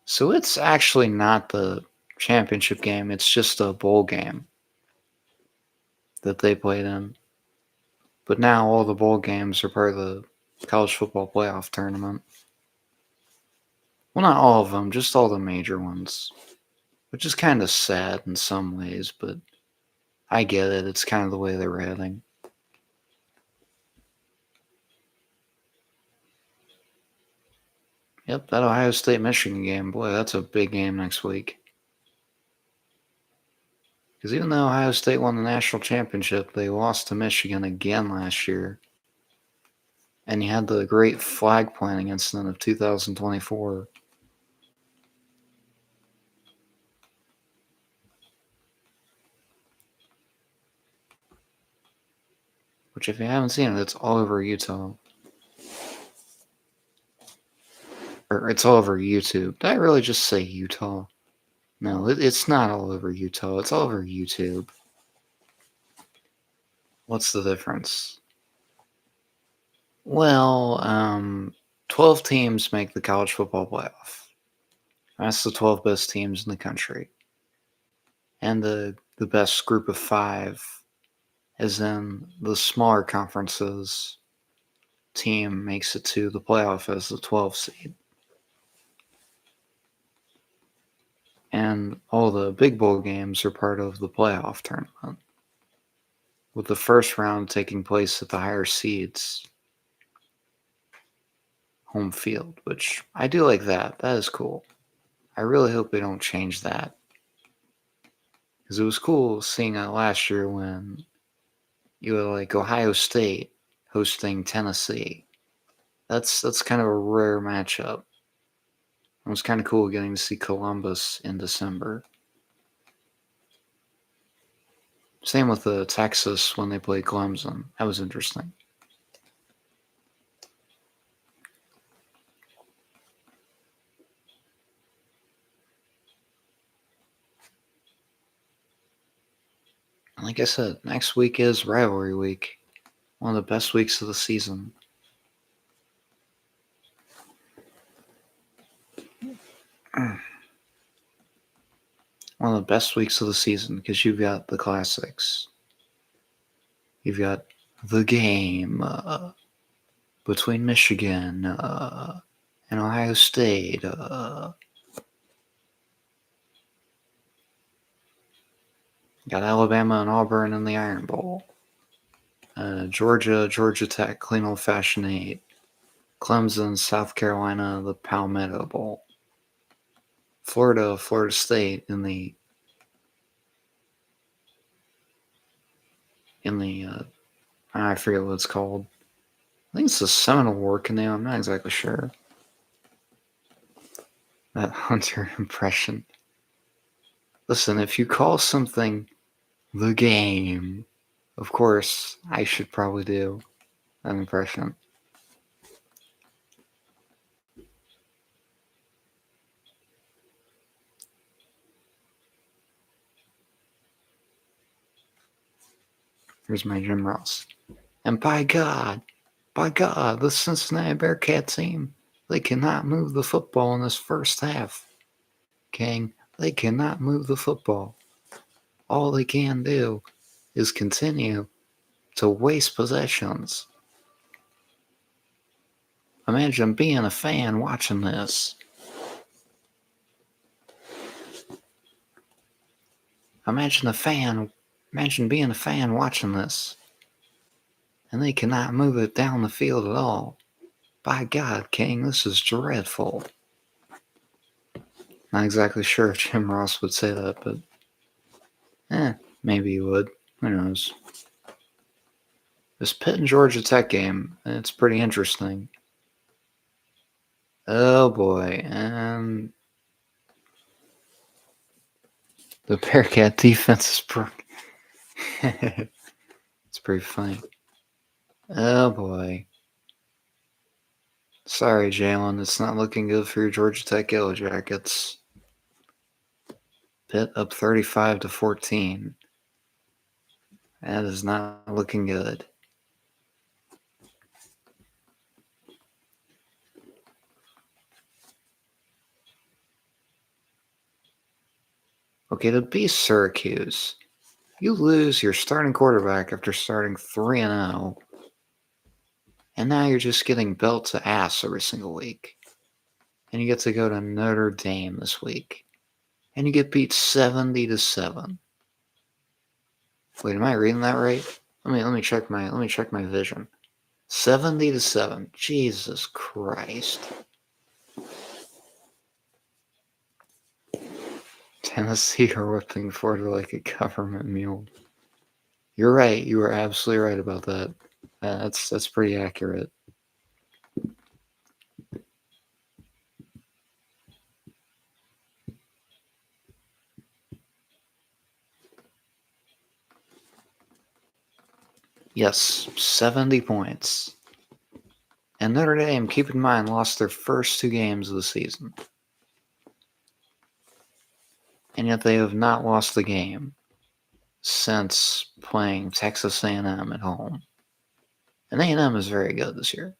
A: So it's actually not the championship game, it's just a bowl game that they played in. But now all the bowl games are part of the college football playoff tournament. Well, not all of them, just all the major ones. Which is kind of sad in some ways, but I get it. It's kind of the way they were heading. Yep, that Ohio State-Michigan game, boy, that's a big game next week. Because even though Ohio State won the national championship, they lost to Michigan again last year. And you had the great flag planting incident of 2024. Which, if you haven't seen it, it's all over Utah. Or it's all over YouTube. Did I really just say Utah? No, it's not all over Utah. It's all over YouTube. What's the difference? Well, 12 teams make the college football playoff. That's the 12 best teams in the country. And the best group of 5 is in the smaller conferences. Team makes it to the playoff as the 12 seed. And all the big bowl games are part of the playoff tournament, with the first round taking place at the higher seeds. home field, which I do like that. That is cool. I really hope they don't change that. Because it was cool seeing that last year when you had like Ohio State hosting Tennessee. That's kind of a rare matchup. It was kind of cool getting to see Columbus in December. Same with Texas when they played Clemson. That was interesting. Like I said, next week is rivalry week. One of the best weeks of the season. One of the best weeks of the season because you've got the classics. You've got the game between Michigan and Ohio State. Got Alabama and Auburn in the Iron Bowl. Georgia Tech, Clean Old Fashioned 8. Clemson, South Carolina, the Palmetto Bowl. Florida State in the I forget what it's called. I think it's the Seminole War Canoe. I'm not exactly sure. That Hunter impression. Listen, if you call something the game, of course, I should probably do that impression. Here's my Jim Ross. And by God, the Cincinnati Bearcats team, they cannot move the football in this first half. King, they cannot move the football. All they can do is continue to waste possessions. Imagine being a fan watching this. Imagine being a fan watching this. And they cannot move it down the field at all. By God, King, this is dreadful. Not exactly sure if Jim Ross would say that, but maybe he would. Who knows? This Pitt and Georgia Tech game, it's pretty interesting. Oh boy, and the Bearcat defense is it's pretty funny. Oh boy. Sorry, Jalen, it's not looking good for your Georgia Tech Yellow Jackets. Pitt up 35-14. That is not looking good. Okay, to beat Syracuse, you lose your starting quarterback after starting 3-0, and now you're just getting belt to ass every single week. And you get to go to Notre Dame this week, and you get beat 70-7. Wait, am I reading that right? Let me check my vision. 70-7. Jesus Christ. Tennessee are whipping Florida like a government mule. You're right. You are absolutely right about that. That's pretty accurate. Yes, 70 points. And Notre Dame, keep in mind, lost their first 2 games of the season. And yet they have not lost the game since playing Texas A&M at home. And A&M is very good this year.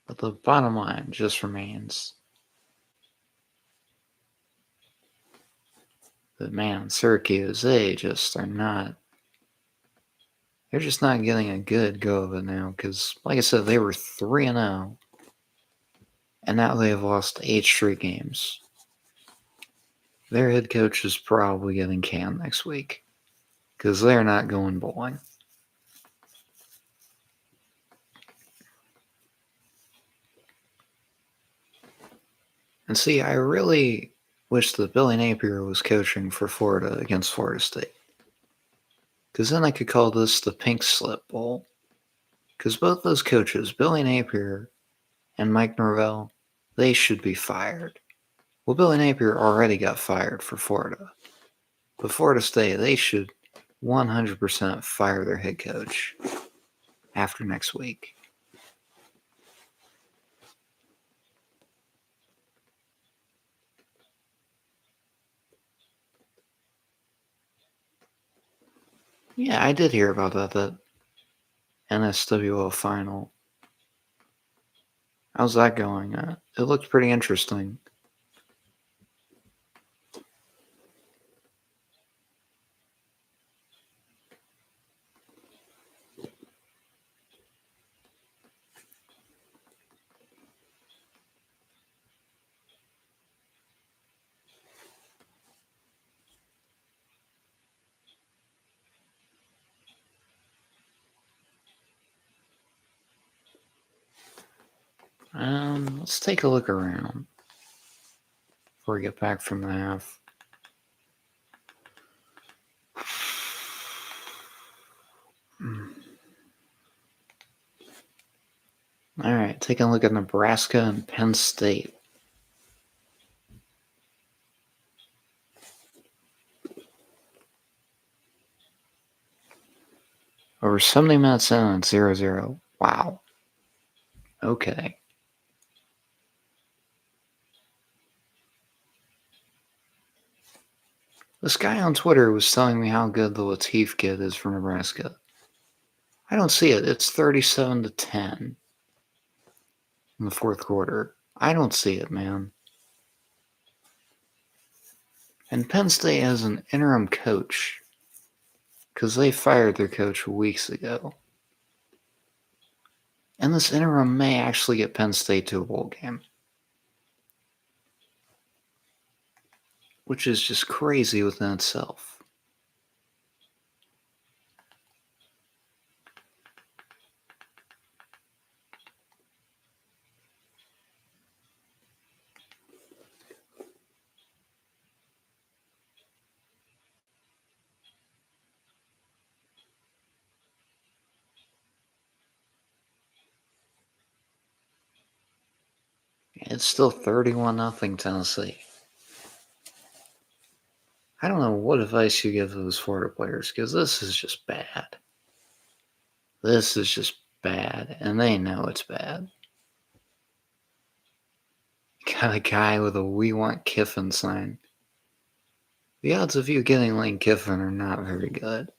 A: But the bottom line just remains that, man, Syracuse, they just are not. They're just not getting a good go of it now because, like I said, they were 3-0. and now they have lost 8 straight games. Their head coach is probably getting canned next week because they're not going bowling. And see, I really wish that Billy Napier was coaching for Florida against Florida State. Because then I could call this the Pink Slip Bowl. Because both those coaches, Billy Napier and Mike Norvell, they should be fired. Well, Billy Napier already got fired for Florida. But Florida State, they should 100% fire their head coach after next week. Yeah, I did hear about that NSWO final. How's that going? It looked pretty interesting. Let's take a look around before we get back from the half. All right, taking a look at Nebraska and Penn State. Over 70 minutes in, it's 0-0. Wow. Okay. This guy on Twitter was telling me how good the Latif kid is for Nebraska. I don't see it. It's 37-10 in the fourth quarter. I don't see it, man. And Penn State has an interim coach because they fired their coach weeks ago. And this interim may actually get Penn State to a bowl game, which is just crazy within itself. It's still 31-0 Tennessee. I don't know what advice you give those Florida players because this is just bad. This is just bad, and they know it's bad. Got a guy with a "We Want Kiffin" sign. The odds of you getting Lane Kiffin are not very good,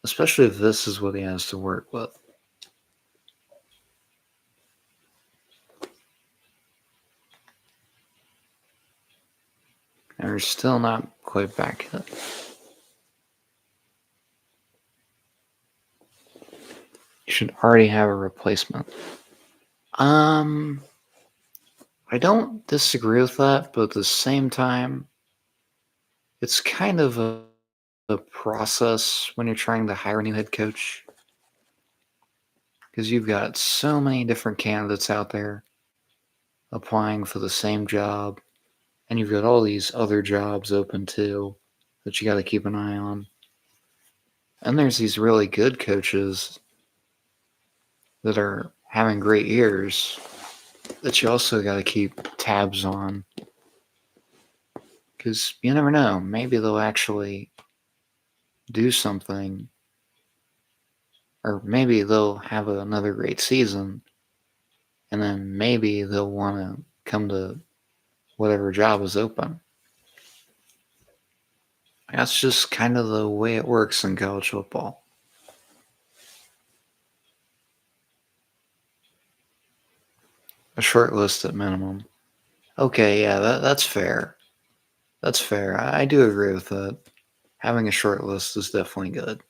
A: especially if this is what he has to work with. And we're still not quite back yet. You should already have a replacement. I don't disagree with that, but at the same time, it's kind of a process when you're trying to hire a new head coach. Because you've got so many different candidates out there applying for the same job, and you've got all these other jobs open too that you got to keep an eye on. And there's these really good coaches that are having great years that you also got to keep tabs on. Because you never know, maybe they'll actually do something, or maybe they'll have another great season, and then maybe they'll want to come to whatever job is open. That's just kind of the way it works in college football. A short list at minimum. Okay, yeah, that's fair. That's fair. I do agree with that. Having a short list is definitely good.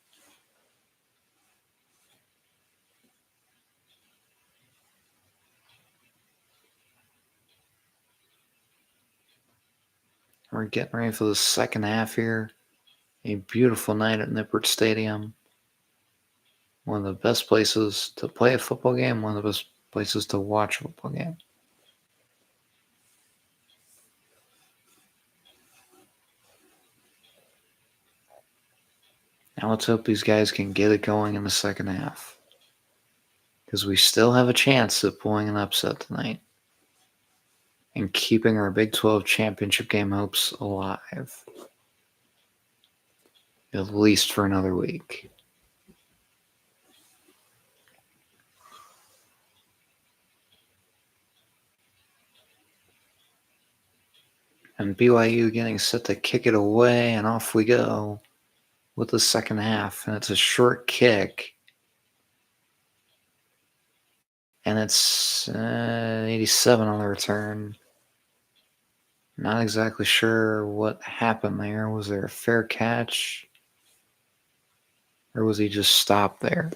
A: We're getting ready for the second half here. A beautiful night at Nippert Stadium. One of the best places to play a football game, one of the best places to watch a football game. Now let's hope these guys can get it going in the second half. Because we still have a chance at pulling an upset tonight. And keeping our Big 12 championship game hopes alive. At least for another week. And BYU getting set to kick it away, and off we go with the second half. And it's a short kick. And it's 87 on the return. Not exactly sure what happened there. Was there a fair catch? Or was he just stopped there?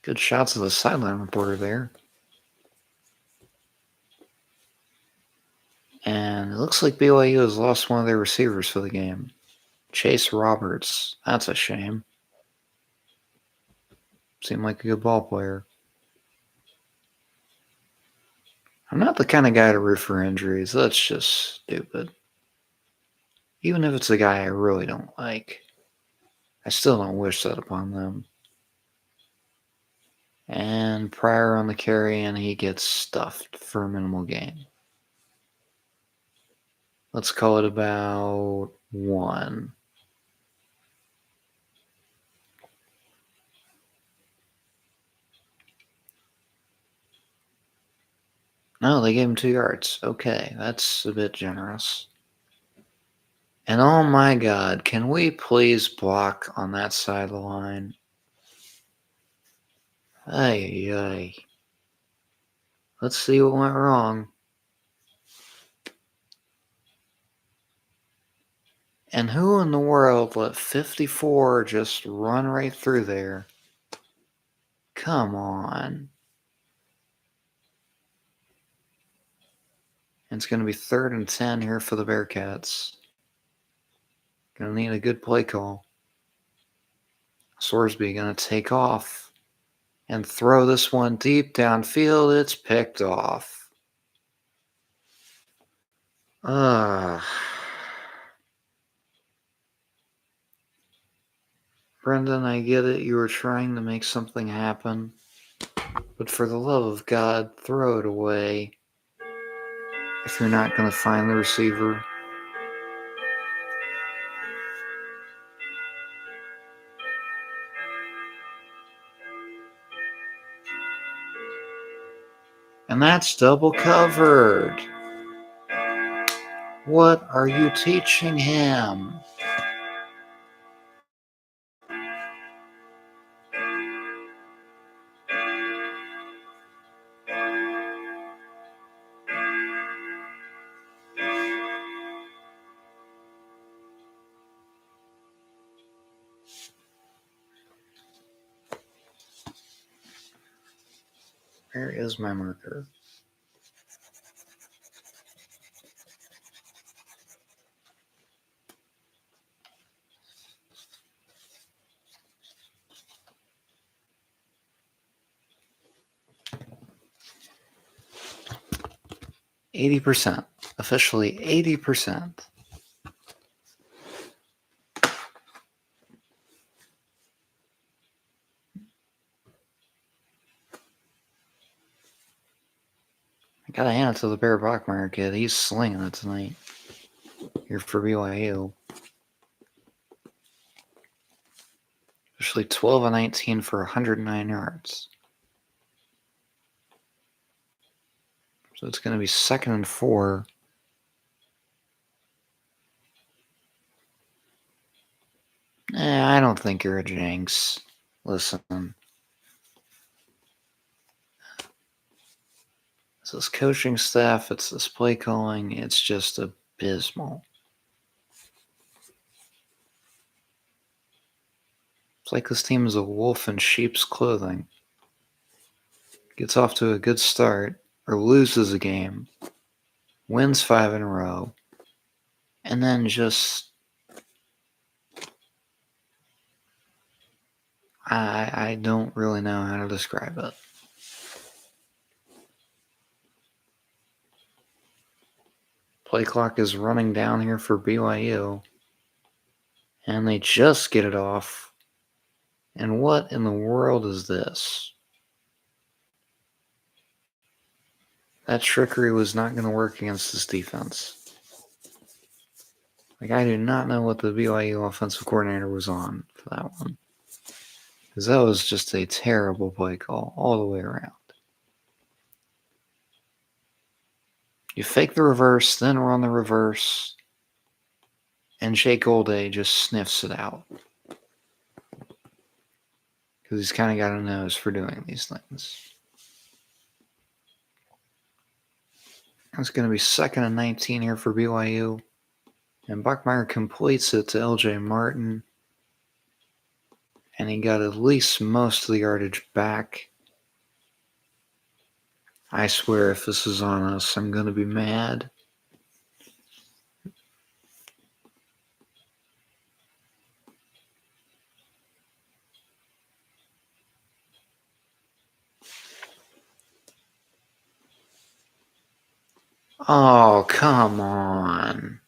A: Good shots of the sideline reporter there. And it looks like BYU has lost one of their receivers for the game. Chase Roberts. That's a shame. Seemed like a good ball player. I'm not the kind of guy to root for injuries. That's just stupid. Even if it's a guy I really don't like, I still don't wish that upon them. And Pryor on the carry, and he gets stuffed for a minimal gain. Let's call it about 1. No, they gave him 2 yards. Okay, that's a bit generous. And oh my God, can we please block on that side of the line? Ay, ay. Let's see what went wrong. And who in the world let 54 just run right through there? Come on. And it's going to be 3rd and 10 here for the Bearcats. Going to need a good play call. Sorsby going to take off and throw this one deep downfield. It's picked off. Brendan, I get it. You were trying to make something happen. But for the love of God, throw it away. If you're not going to find the receiver. And that's double covered. What are you teaching him? Where is my marker? %. Officially 80%. I gotta hand it to the Bear Bachmeyer kid. He's slinging it tonight. Here for BYU. Officially 12 of 19 for 109 yards. So it's going to be 2nd and 4. I don't think you're a jinx. Listen. This It's this coaching staff, it's this play calling, it's just abysmal. It's like this team is a wolf in sheep's clothing. Gets off to a good start, or loses a game, wins 5 in a row, and then just I don't really know how to describe it. Play clock is running down here for BYU, and they just get it off. And what in the world is this? That trickery was not going to work against this defense. Like, I do not know what the BYU offensive coordinator was on for that one. Because that was just a terrible play call all the way around. You fake the reverse, then run the reverse, and Jake Golday just sniffs it out. Because he's kind of got a nose for doing these things. It's going to be 2nd and 19 here for BYU. And Bachmeier completes it to LJ Martin. And he got at least most of the yardage back. I swear if this is on us, I'm going to be mad. Oh, come on.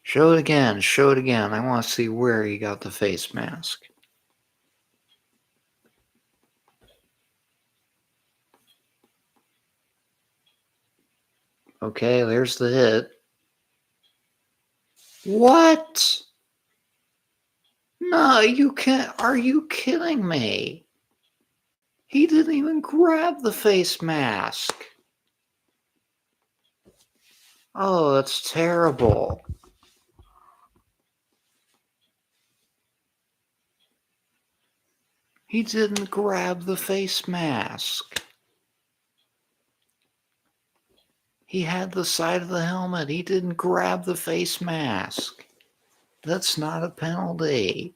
A: Show it again. Show it again. I want to see where he got the face mask. Okay, there's the hit. What? No, you can't. Are you kidding me? He didn't even grab the face mask. Oh, that's terrible. He didn't grab the face mask. He had the side of the helmet. He didn't grab the face mask. That's not a penalty.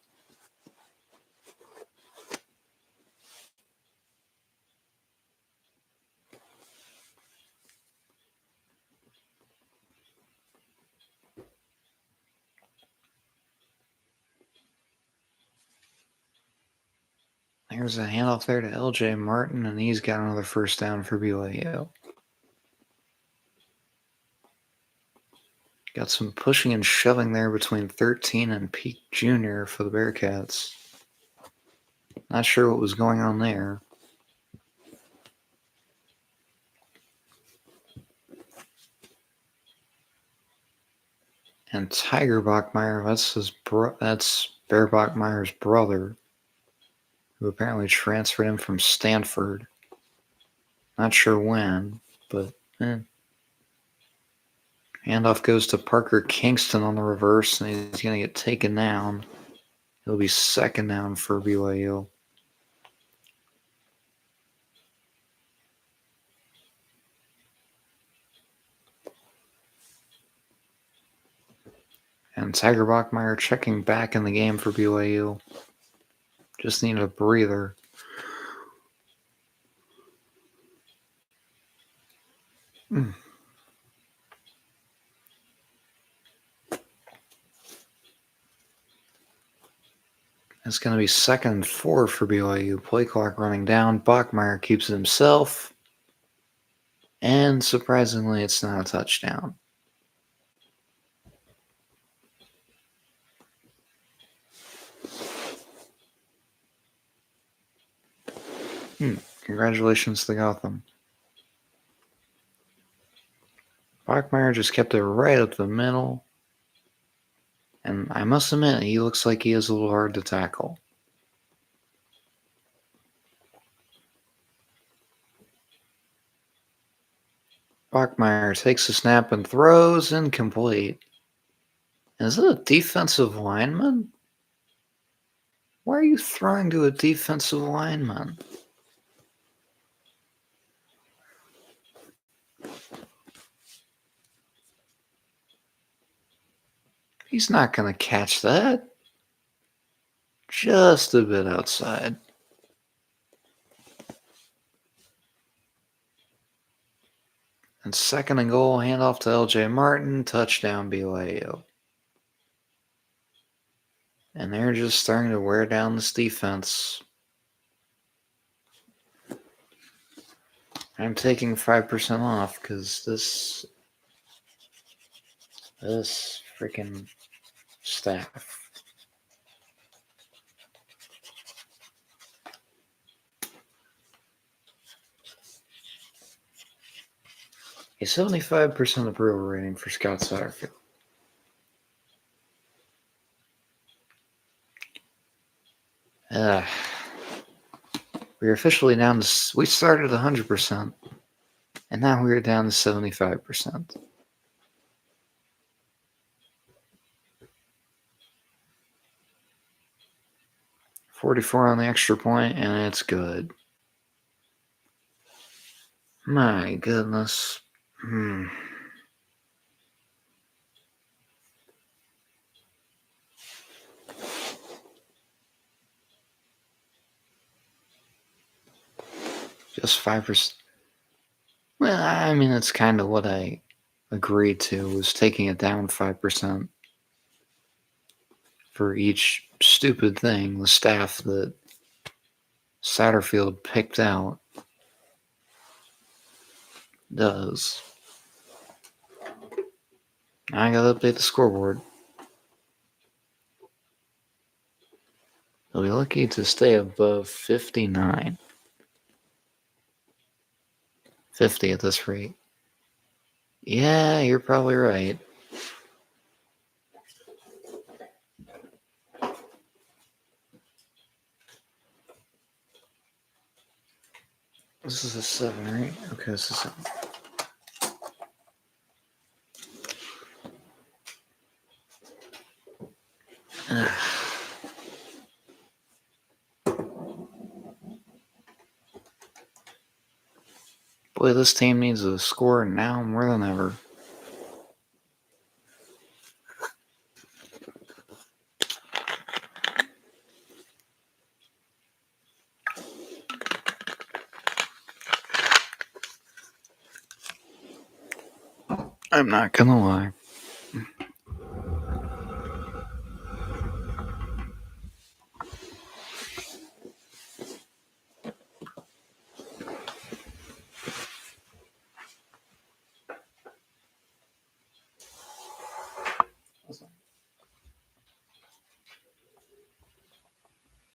A: There's a handoff there to LJ Martin, and he's got another first down for BYU. Got some pushing and shoving there between 13 and Peak Jr. for the Bearcats. Not sure what was going on there. And Tiger Bachmeier, that's Bear Bachmeier's brother, who apparently transferred him from Stanford. Not sure when, but Handoff goes to Parker Kingston on the reverse, and he's going to get taken down. It'll be 2nd down for BYU. And Tiger Bachmeier checking back in the game for BYU. Just needed a breather. It's going to be 2nd and 4 for BYU. Play clock running down. Bachmeier keeps it himself. And surprisingly, it's not a touchdown. Congratulations to Gotham. Bachmeier just kept it right up the middle. And I must admit, he looks like he is a little hard to tackle. Bachmeier takes a snap and throws incomplete. Is it a defensive lineman? Why are you throwing to a defensive lineman? He's not going to catch that. Just a bit outside. And second and goal, handoff to LJ Martin, touchdown BYU. And they're just starting to wear down this defense. I'm taking 5% off because this freaking staff. A 75% approval rating for Scott Satterfield. We're officially down to. We started 100%, and now we're down to 75%. $44 on the extra point, and it's good. My goodness. Just 5%. Well, I mean, it's kind of what I agreed to, was taking it down 5% for each stupid thing the staff that Satterfield picked out does. I gotta update the scoreboard. They'll be lucky to stay above 59. 50 at this rate. Yeah, you're probably right. This is a 7, right? Okay, this is 7. Boy, this team needs a score now more than ever. I'm not gonna lie.